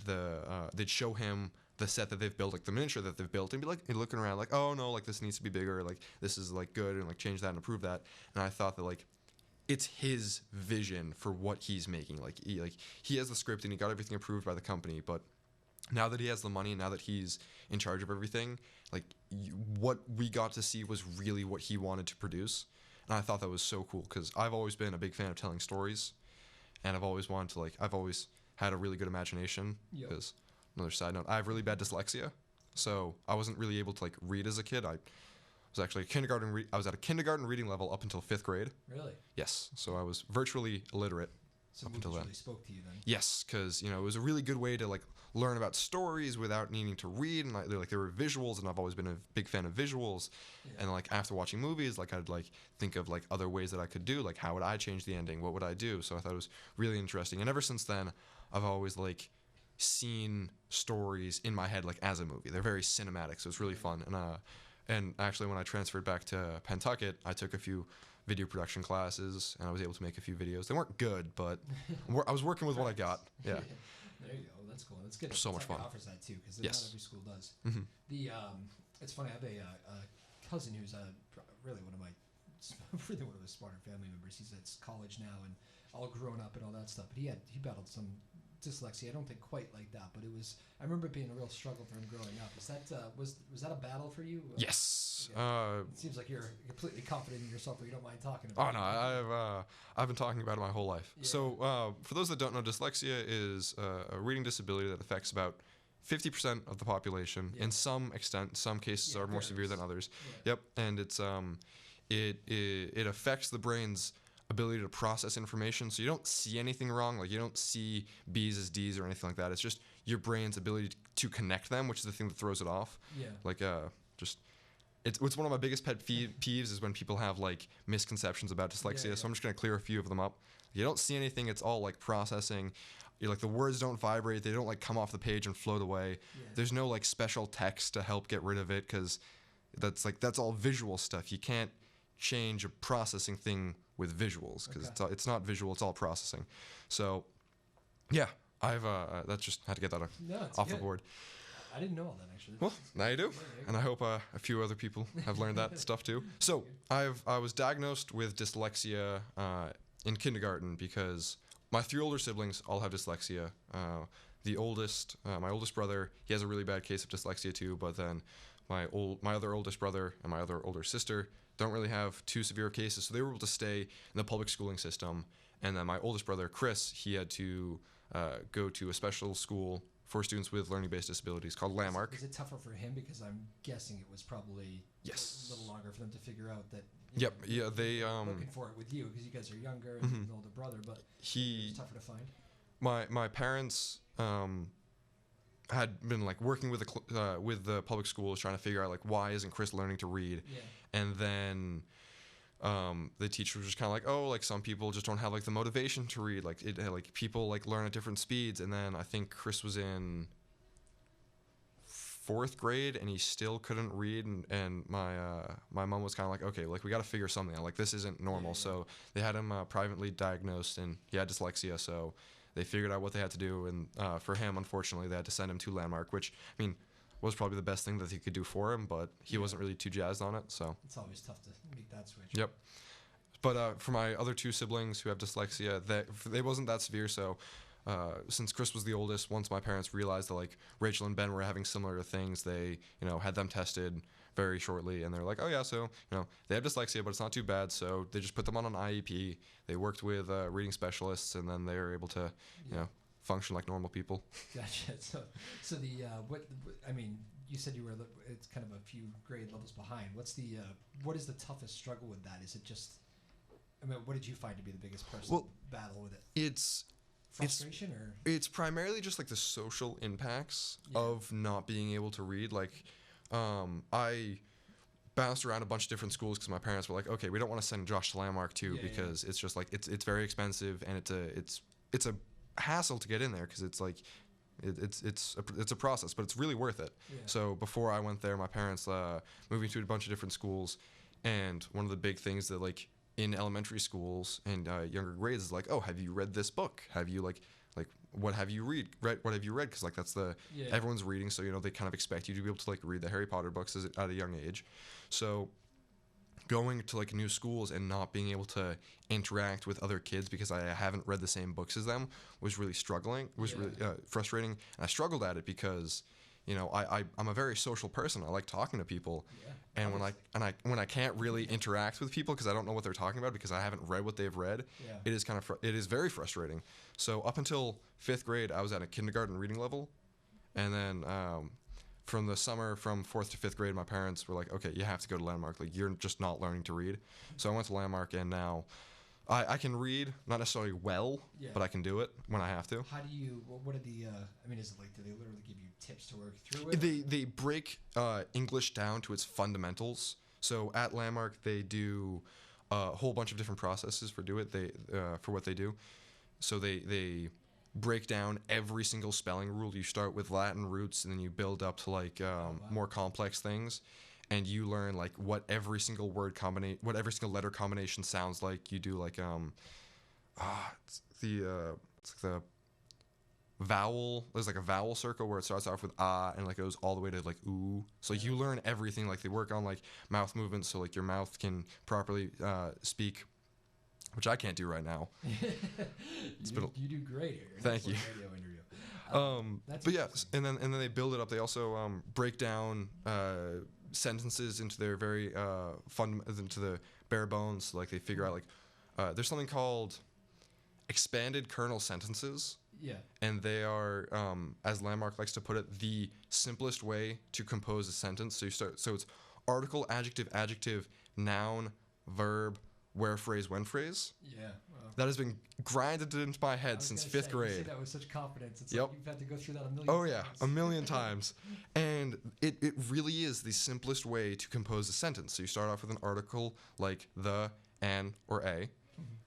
they'd show him the set that they've built, like the miniature that they've built, and be like looking around like, oh no, like this needs to be bigger, like this is like good, and like change that and improve that. And I thought that like it's his vision for what he's making. Like he has the script and he got everything approved by the company, but now that he has the money and now that he's in charge of everything, like what we got to see was really what he wanted to produce. And I thought that was so cool, because I've always been a big fan of telling stories, and I've always had a really good imagination. Because another side note, I have really bad dyslexia, so I wasn't really able to like read as a kid. I was actually I was at a kindergarten reading level up until 5th grade. Really? Yes. So I was virtually illiterate up until then. Really spoke to you then? Yes, because it was a really good way to like learn about stories without needing to read, and there were visuals, and I've always been a big fan of visuals. And like after watching movies, like I'd like think of like other ways that I could do, like how would I change the ending? What would I do? So I thought it was really interesting, and ever since then, I've always like seen stories in my head like as a movie. They're very cinematic, so it's really fun. And actually, when I transferred back to Pentucket, I took a few video production classes, and I was able to make a few videos. They weren't good, but I was working with what I got. Yeah. There you go. That's cool. That's good. So much fun. Offers that too, because Yes. not every school does. Mm-hmm. It's funny. I have a cousin who's really one of my smarter family members. He's at college now and all grown up and all that stuff. But he battled some dyslexia. I don't think quite like that, but I remember it being a real struggle for him growing up. Is that was that a battle for you? Yes. Yes. It seems like you're completely confident in yourself, or you don't mind talking about it. Oh no, I've been talking about it my whole life. Yeah. So for those that don't know, dyslexia is a reading disability that affects about 50% of the population. Yeah. In some extent, some cases Yeah, are more varies. severe than others. Yeah. Yep, and it's it affects the brain's ability to process information. So you don't see anything wrong, like you don't see B's as D's or anything like that. It's just your brain's ability to connect them, which is the thing that throws it off. Yeah. Like just it's one of my biggest pet peeves is when people have like misconceptions about dyslexia. Yeah. So I'm just gonna clear a few of them up. You don't see anything. It's all like processing. You're like the words don't vibrate. They don't like come off the page and float away. Yeah. There's no like special text to help get rid of it because that's all visual stuff. You can't change a processing thing with visuals because it's not visual. It's all processing. So yeah, I've that's just had to get that off the board. I didn't know all that actually. Well, now you do, and I hope a few other people have learned that stuff too. So I was diagnosed with dyslexia in kindergarten because my 3 older siblings all have dyslexia. The oldest, my oldest brother, he has a really bad case of dyslexia too. But then my other oldest brother and my other older sister don't really have too severe cases, so they were able to stay in the public schooling system. And then my oldest brother, Chris, he had to go to a special school for students with learning-based disabilities called Landmark. Is it tougher for him because I'm guessing it was probably a little longer for them to figure out that? Yep. Yeah. They looking for it with you because you guys are younger and an older brother, but it's tougher to find. My parents had been like working with the public schools trying to figure out like why isn't Chris learning to read, and then the teacher was just kind of like, oh, like some people just don't have like the motivation to read, like people like learn at different speeds. And then I think Chris was in 4th grade and he still couldn't read, and my mom was kind of like, okay, like we got to figure something out, like this isn't normal. So they had him privately diagnosed and he had dyslexia, so they figured out what they had to do. And for him, unfortunately, they had to send him to Landmark, which I mean was probably the best thing that they could do for him, but he wasn't really too jazzed on it. So it's always tough to make that switch. Yep. But for my other 2 siblings who have dyslexia, they wasn't that severe. So since Chris was the oldest, once my parents realized that like Rachel and Ben were having similar things, they had them tested very shortly, and they're like, oh yeah, so they have dyslexia, but it's not too bad. So they just put them on an IEP. They worked with reading specialists, and then they were able to function like normal people. Gotcha. So the I mean, you said you were it's kind of a few grade levels behind. What is the toughest struggle with that? Is it just, I mean, what did you find to be the biggest personal battle with it? It's frustration, or it's primarily just like the social impacts of not being able to read. Like I bounced around a bunch of different schools because my parents were like, okay, we don't want to send Josh to Landmark too because it's just like it's very expensive, and it's a hassle to get in there because it's like it's a process, but it's really worth it. So before I went there, my parents moved me to a bunch of different schools, and one of the big things that like in elementary schools and younger grades is like, oh, have you read this book? Have you like what have you read? What have you read? Because like that's everyone's reading, so they kind of expect you to be able to like read the Harry Potter books at a young age. So going to like new schools and not being able to interact with other kids because I haven't read the same books as them was really really frustrating. And I struggled at it because I'm a very social person. I like talking to people, and when I can't really interact with people because I don't know what they're talking about because I haven't read what they've read, it is very frustrating. So up until 5th grade, I was at a kindergarten reading level, and then from the summer from 4th to 5th grade, my parents were like, okay, you have to go to Landmark. Like you're just not learning to read. So I went to Landmark, and now I can read, not necessarily well, but I can do it when I have to. How do you? What are the? I mean, is it like, do they literally give you tips to work through it? They break English down to its fundamentals. So at Landmark, they do a whole bunch of different processes for what they do. So they break down every single spelling rule. You start with Latin roots, and then you build up to like more complex things. And you learn like what every single letter combination sounds like. You do like it's like the vowel. There's like a vowel circle where it starts off with ah and like goes all the way to like ooh. So you learn everything. Like they work on like mouth movements, so like your mouth can properly speak, which I can't do right now. You do great here. Thank you. Radio interview. But yeah, and then they build it up. They also break down sentences into their very into the bare bones. Like they figure out there's something called expanded kernel sentences. Yeah. And they are, as Landmark likes to put it, the simplest way to compose a sentence. So it's article, adjective, noun, verb, where phrase, when phrase. Yeah. Well, that has been grinded into my head since fifth grade. You say that with such confidence. It's Yep. like you've had to go through that a million times. Oh yeah, a million times. And it really is the simplest way to compose a sentence. So you start off with an article like the, an, or a,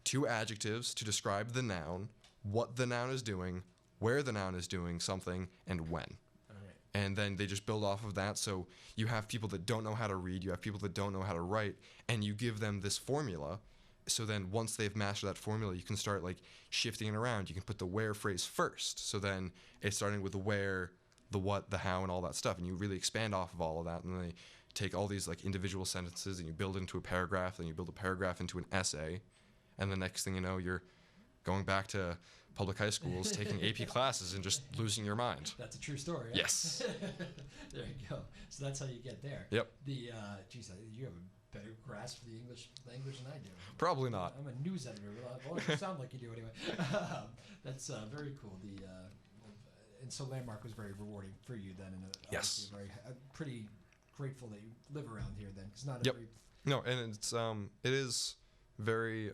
two adjectives to describe the noun, what the noun is doing, where the noun is doing something, and when. And then they just build off of that. So you have people that don't know how to read, you have people that don't know how to write, and you give them this formula. So then once they've mastered that formula, you can start like shifting it around. You can put the where phrase first. So then it's starting with the where, the what, the how, and all that stuff. And you really expand off of all of that. And then they take all these like individual sentences and you build into a paragraph, then you build a paragraph into an essay. And the next thing you know, you're going back to public high schools, taking AP classes, and just losing your mind. That's a true story. Right? Yes. There you go. So that's how you get there. Yep. You have a better grasp of the English language than I do. Probably not. I'm a news editor. Well, you sound like you do anyway. That's very cool. And so Landmark was very rewarding for you then, and yes, pretty grateful that you live around here then, because not yep. every. No, and it is very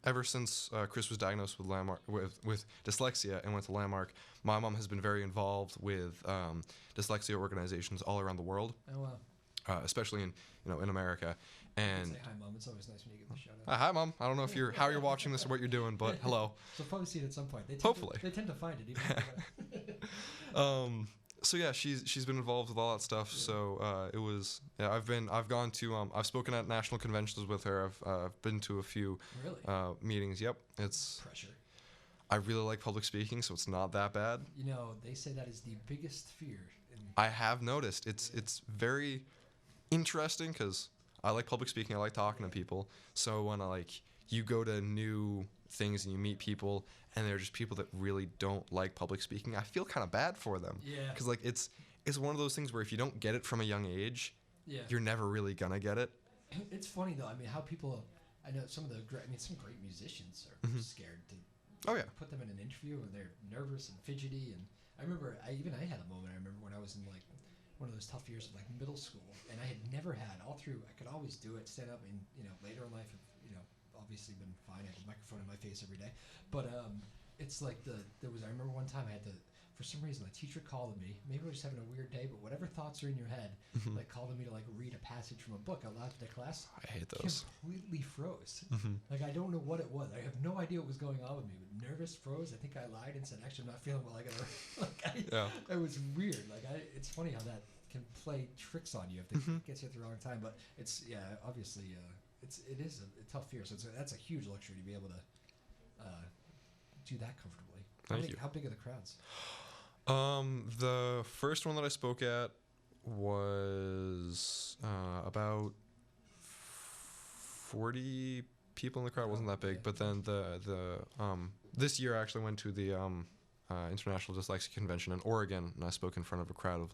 ever since Chris was diagnosed with Landmark with dyslexia and went to Landmark, my mom has been very involved with dyslexia organizations all around the world. Oh wow. Especially in America. And say hi, Mom. It's always nice when you give the shout out. Hi, Mom. I don't know if how you're watching this or what you're doing, but hello. She'll probably see it at some point. Hopefully. They tend to find it. Even so yeah, she's been involved with all that stuff. Yeah. So it was I've gone to I've spoken at national conventions with her. I've been to a few meetings. Yep, it's pressure. I really like public speaking, so it's not that bad. They say that is the biggest fear. I have noticed it's very interesting because I like public speaking. I like talking to people. So when you go to new things and you meet people and they're just people that really don't like public speaking, I feel kind of bad for them. Yeah. Because it's one of those things where if you don't get it from a young age, you're never really gonna get it. It's funny though. I mean, how people. I know some great musicians are scared to. Put them in an interview and they're nervous and fidgety. And I remember I had a moment. I remember when I was in one of those tough years of middle school, and I had never had I could always do it, stand up, and later in life, obviously been fine. I had a microphone in my face every day, but it's like I remember one time I had to, for some reason, a teacher called me. Maybe I was just having a weird day, but whatever thoughts are in your head, called me to read a passage from a book out loud to the class. I hate those. Completely froze. I don't know what it was. I have no idea what was going on with me. Nervous, froze. I think I lied and said, "Actually, I'm not feeling well. I gotta." It was weird. It's funny how that can play tricks on you if it gets you at the wrong time. But it's obviously it is a tough fear. So that's a huge luxury to be able to do that comfortably. Thank you. How big are the crowds? The first one that I spoke at was about 40 people in the crowd. It wasn't that big, but then the this year I actually went to the International Dyslexia Convention in Oregon, and I spoke in front of a crowd of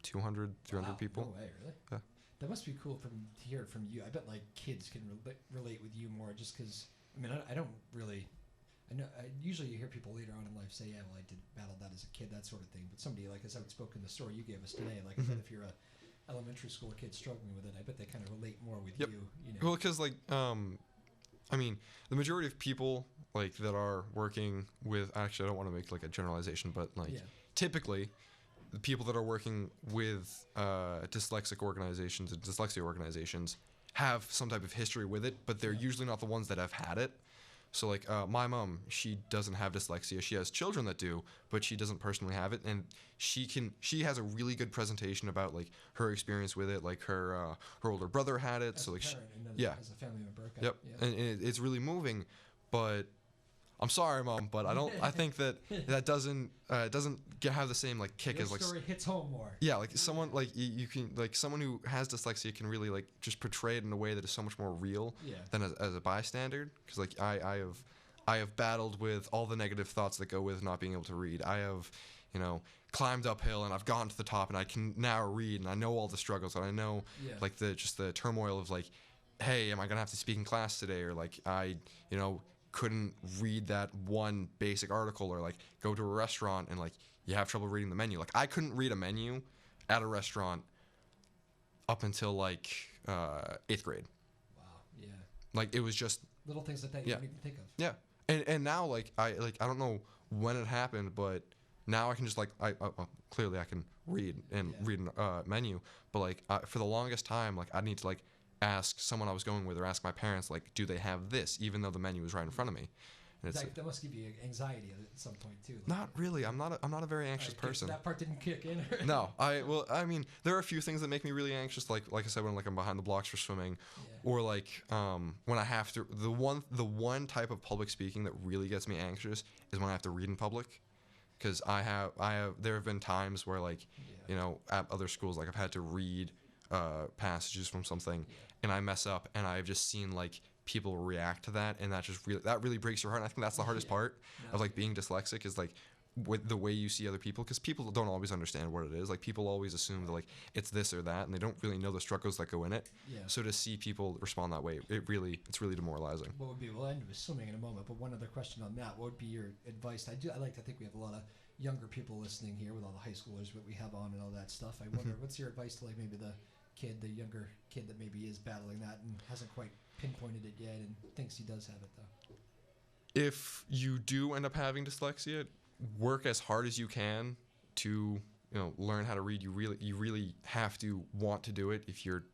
200, 300 people. No way, really? Yeah. That must be cool to hear it from you. I bet kids can relate with you more, just because. I mean, I don't really. I know. Usually, you hear people later on in life say, "Yeah, well, I did battle that as a kid," that sort of thing. But somebody as outspoken the story you gave us today, I bet if you're a elementary school kid struggling with it, I bet they kind of relate more with you. Well, because I mean, the majority of people that are working with. Actually, I don't want to make a generalization, but typically, the people that are working with dyslexic organizations and dyslexia organizations have some type of history with it, but they're usually not the ones that have had it. So my mom, she doesn't have dyslexia. She has children that do, but she doesn't personally have it, and she has a really good presentation about her experience with it. Her older brother had it, as so a parent, and as a family member. Okay. Yep, yeah. and it's really moving, but I'm sorry, Mom, but I think that doesn't have the same kick as story hits home more. Yeah, someone you can someone who has dyslexia can really just portray it in a way that is so much more real than as a bystander. Because I have battled with all the negative thoughts that go with not being able to read. I have climbed uphill and I've gotten to the top and I can now read and I know all the struggles and I know like the turmoil of like, hey, am I gonna have to speak in class today, or like I couldn't read that one basic article, or like go to a restaurant and like you have trouble reading the menu. Like I couldn't read a menu at a restaurant up until like 8th grade. Wow. Yeah. Like it was just little things like that you don't even think of. Yeah. And now like I don't know when it happened, but now I can just like clearly I can read and read a menu, but like for the longest time like I need to like ask someone I was going with or ask my parents like, do they have this, even though the menu is right in front of me. And it's that must give you anxiety at some point too. Like, not really. I'm not a very anxious person. That part didn't kick in. No, I mean there are a few things that make me really anxious, like I said, when like I'm behind the blocks for swimming, or like when I have to, the one type of public speaking that really gets me anxious is when I have to read in public, because there have been times where like at other schools like I've had to read passages from something and I mess up, and I've just seen like people react to that, and that really breaks your heart. And I think that's the hardest part of like being dyslexic, is like with the way you see other people, because people don't always understand what it is. Like people always assume that like it's this or that, and they don't really know the struggles that go in it. So to see people respond that way, it's really demoralizing. What would be, we'll end with swimming in a moment, but one other question on that: what would be your advice? I like to think we have a lot of younger people listening here with all the high schoolers that we have on and all that stuff. I wonder what's your advice to like maybe the younger kid that maybe is battling that and hasn't quite pinpointed it yet and thinks he does have it though? If you do end up having dyslexia, work as hard as you can to learn how to read. You really have to want to do it. If you're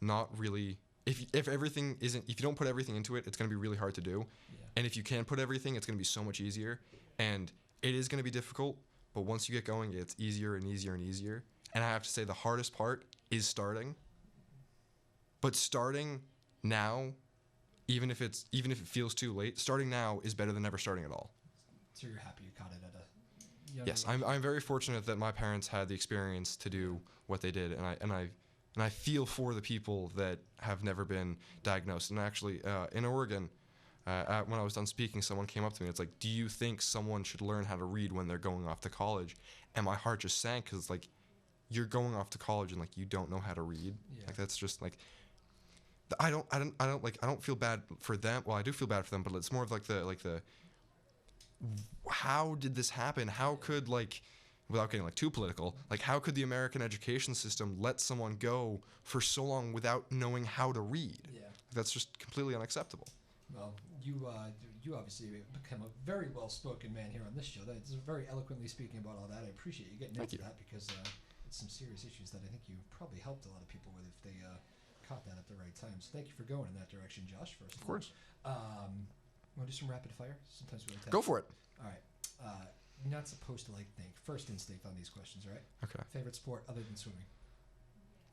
not really, if everything isn't, if you don't put everything into it, it's going to be really hard to do. And if you can put everything, it's going to be so much easier. And it is going to be difficult, but once you get going, it's easier and easier and easier. And I have to say the hardest part is starting. But starting now, even if it feels too late, starting now is better than never starting at all. So you're happy you caught it at a young Yes, age. I'm very fortunate that my parents had the experience to do what they did, and I feel for the people that have never been diagnosed. And actually, in Oregon, when I was done speaking, someone came up to me. It's like, do you think someone should learn how to read when they're going off to college? And my heart just sank, because it's like, you're going off to college and like you don't know how to read. Like that's just like, I don't feel bad for them. Well, I do feel bad for them, but it's more of like the how did this happen? How could, like, without getting like too political, like how could the American education system let someone go for so long without knowing how to read? That's just completely unacceptable. Well, you obviously become a very well-spoken man here on this show. That's very eloquently speaking about all that. I appreciate you getting into that, because it's some serious issues that I think you probably helped a lot of people with if they caught that at the right time. So thank you for going in that direction, Josh. First of course. Want to do some rapid fire? Sometimes we like to. Go for it. All right. You're not supposed to like think. First instinct on these questions, right? Okay. Favorite sport other than swimming?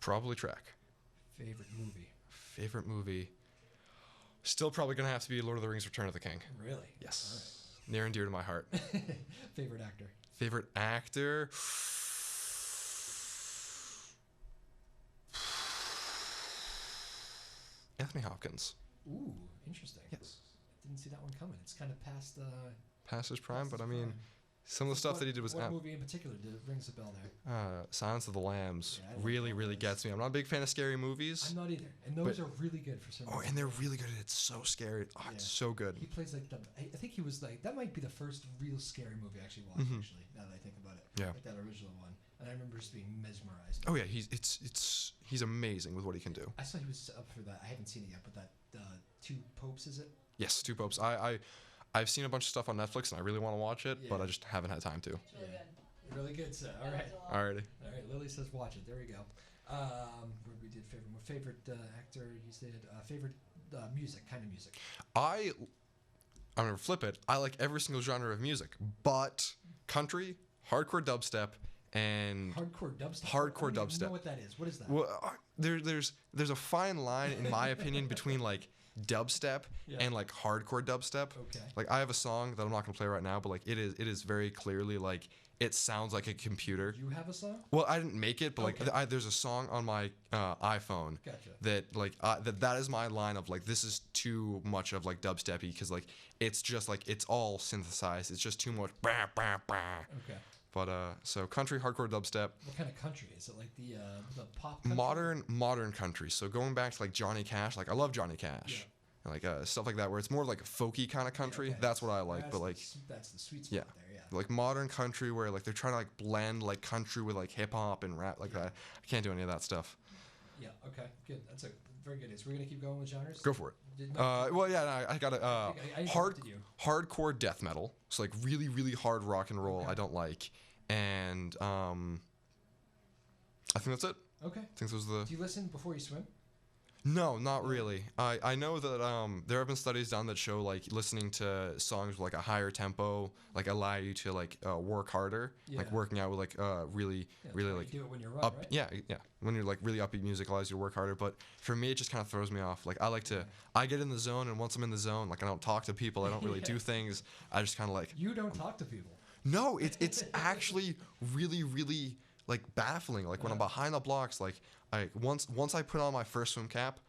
Probably track. Favorite movie? Favorite movie? Still probably gonna have to be Lord of the Rings: Return of the King. Really? Yes. All right. Near and dear to my heart. Favorite actor? Favorite actor? Anthony Hopkins. Ooh, interesting. Yes. Didn't see that one coming. It's kind of past his prime, but I prime. mean, some of the stuff that he did was. What movie in particular rings a bell there? Silence of the Lambs Yeah, really gets me. I'm not a big fan of scary movies. I'm not either, and those are really good for some reason. And they're really good. It's so scary. Oh, it's so good. He plays like I think he was like, that might be the first real scary movie I actually watched. Actually, now that I think about it, like that original one, and I remember just being mesmerized. Oh yeah, he's amazing with what he can do. I saw he was up for that. I haven't seen it yet, but that Two Popes, is it? Yes, Two Popes. I've seen a bunch of stuff on Netflix and I really want to watch it, but I just haven't had time to. It's really good. Really good, so all right. Alrighty. All right, Lily says watch it. There we go. We did favorite actor. You said favorite music, kind of music. I'm gonna flip it. I like every single genre of music, but country, hardcore dubstep, and hardcore dubstep. Hardcore I don't even dubstep. know what that is. What is that? Well, there's a fine line in my opinion between like dubstep and like hardcore dubstep. Okay. Like I have a song that I'm not gonna play right now, but like it is very clearly like it sounds like a computer. You have a song? Well, I didn't make it, but like there's a song on my iPhone that like that is my line of like, this is too much of like dubsteppy, because like it's just like it's all synthesized. It's just too much. Bah, bah, bah. Okay. But so country, hardcore, dubstep, What kind of country is it? Like the pop country? modern country. So going back to like Johnny Cash, like I love Johnny Cash, and like stuff like that, where it's more like a folky kind of country. okay. That's what I like. But like that's the sweet spot there. Yeah. like modern country where like they're trying to like blend like country with like hip hop and rap like that. I can't do any of that stuff. Yeah. Okay. Good. That's a very good. So we're gonna keep going with genres. Go for it. Well, yeah, no, I got a hardcore death metal. So like really, really hard rock and roll. Okay. I don't like, and I think that's it. Okay. I think those are the. Do you listen before you swim? No, not really. I know that there have been studies done that show like listening to songs with like a higher tempo like allow you to like work harder, like working out with like really like do it when you're up. Right? Yeah. When you're like really upbeat music allows you to work harder. But for me, it just kind of throws me off. Like I get in the zone, and once I'm in the zone, like I don't talk to people. I don't really do things. I just kind of like. You don't talk to people. No, it's actually really like baffling. Like when I'm behind the blocks, like once I put on my first swim cap,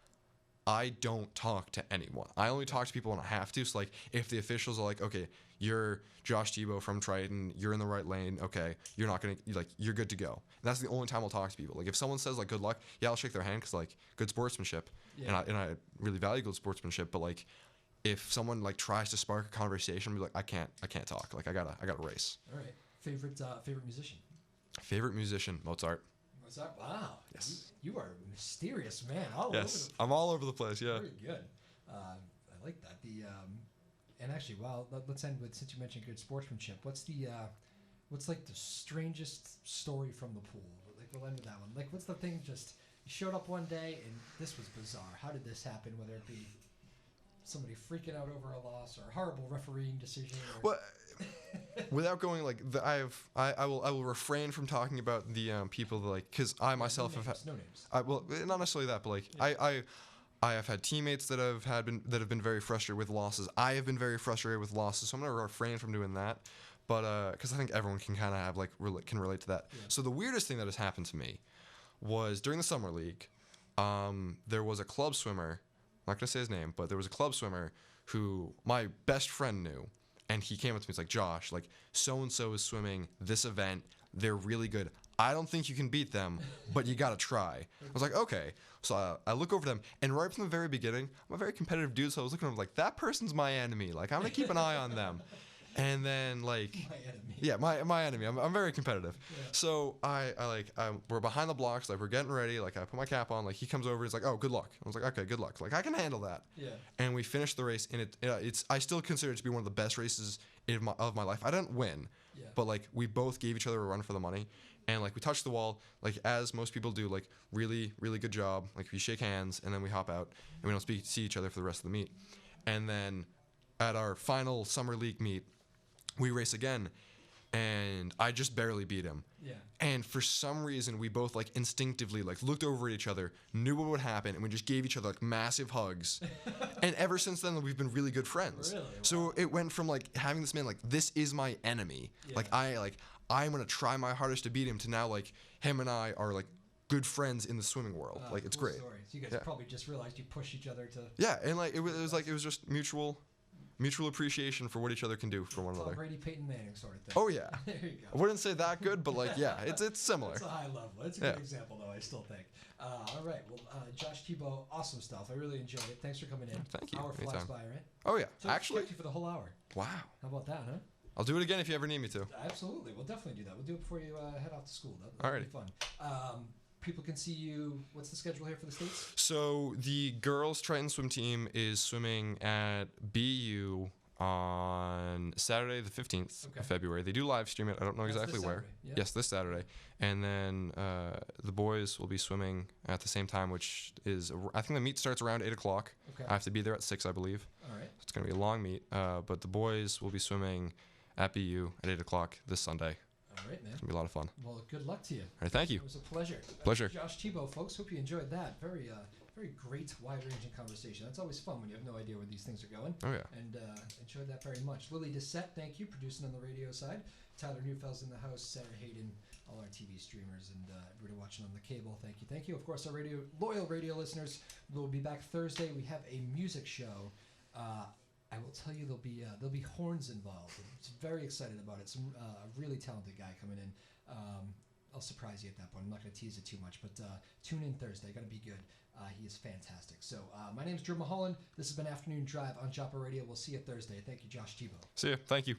I don't talk to anyone. I only talk to people when I have to. So like if the officials are like, okay, you're Josh Thibeau from Triton, you're in the right lane, okay, you're not gonna you're good to go. And that's the only time I'll talk to people. Like if someone says like good luck, yeah, I'll shake their hand because like good sportsmanship, and I really value good sportsmanship. But like if someone like tries to spark a conversation, I'll be like I can't talk. Like I gotta race. All right. Favorite musician. Favorite musician, Mozart. Mozart. Wow. Yes. You are a mysterious man. I'm all over the place. Yeah. Very good. I like that. And actually, let's end with, since you mentioned good sportsmanship. What's like the strangest story from the pool? Like we'll end with that one. Like what's the thing? Just you showed up one day and this was bizarre. How did this happen? Whether it be somebody freaking out over a loss or a horrible refereeing decision. Well, without going like I will refrain from talking about the people that like because I myself have had no names. Well, not necessarily that, but like I have had teammates that have been very frustrated with losses. I have been very frustrated with losses, so I'm gonna refrain from doing that. But because I think everyone can kind of have like can relate to that. Yeah. So the weirdest thing that has happened to me was during the summer league. There was a club swimmer. I'm not gonna say his name, but there was a club swimmer who my best friend knew, and he came up to me. He's like, Josh, like so and so is swimming this event. They're really good. I don't think you can beat them, but you gotta try. I was like, okay. So I look over them, and right from the very beginning, I'm a very competitive dude. So I was looking at him like, that person's my enemy. Like I'm gonna keep an eye on them. And then like, my enemy. Yeah, my enemy. I'm very competitive. Yeah. So we're behind the blocks, like we're getting ready. Like I put my cap on. Like he comes over, he's like, oh, good luck. I was like, okay, good luck. Like I can handle that. Yeah. And we finished the race, and it's I still consider it to be one of the best races of my life. I didn't win, but like we both gave each other a run for the money. And like we touched the wall, like as most people do, like really, really good job. Like we shake hands and then we hop out and we don't see each other for the rest of the meet. And then at our final summer league meet, we race again, and I just barely beat him. Yeah. And for some reason, we both like instinctively like looked over at each other, knew what would happen, and we just gave each other like massive hugs. And ever since then, we've been really good friends. Really? Wow. So it went from like having this man like this is my enemy, I'm gonna try my hardest to beat him, to now like him and I are like good friends in the swimming world. Like it's cool great. Story. So you guys probably just realized you push each other to. Yeah, and like it was just mutual appreciation for what each other can do for one another. Brady, Peyton Manning sort of thing. Oh yeah. There you go. I wouldn't say that good, but like yeah, it's similar. It's a high level. It's a good example though, I still think. All right. Well, Josh Thibeau, awesome stuff. I really enjoyed it. Thanks for coming in. Thank you. Hour flies Anytime. by, right? Oh yeah. So actually, you for the whole hour. Wow. How about that, huh? I'll do it again if you ever need me to. Absolutely. We'll definitely do that. We'll do it before you head off to school. That'll be fun. People can see you. What's the schedule here for the States? So the girls Triton swim team is swimming at BU on Saturday the 15th of February. They do live stream it. I don't know exactly where. Yeah. Yes, this Saturday. And then the boys will be swimming at the same time, which is, I think the meet starts around 8 o'clock. Okay. I have to be there at 6, I believe. All right. So it's going to be a long meet. But the boys will be swimming at BU at 8 o'clock this Sunday. All right, man. It's going to be a lot of fun. Well, good luck to you. All right, thank you. It was a pleasure. Pleasure. Josh Thibeau, folks. Hope you enjoyed that. Very great, wide-ranging conversation. That's always fun when you have no idea where these things are going. Oh, yeah. And enjoyed that very much. Lily Doucette, thank you, producing on the radio side. Tyler Neufels in the house. Sarah Hayden, all our TV streamers, and everybody watching on the cable. Thank you. Thank you. Of course, our loyal radio listeners. We'll be back Thursday. We have a music show I will tell you there'll be horns involved. I'm very excited about it. Some really talented guy coming in. I'll surprise you at that point. I'm not going to tease it too much, but tune in Thursday. Got to be good. He is fantastic. So my name is Drew Moholland. This has been Afternoon Drive on Joppa Radio. We'll see you Thursday. Thank you, Josh Thibeau. See ya. Thank you.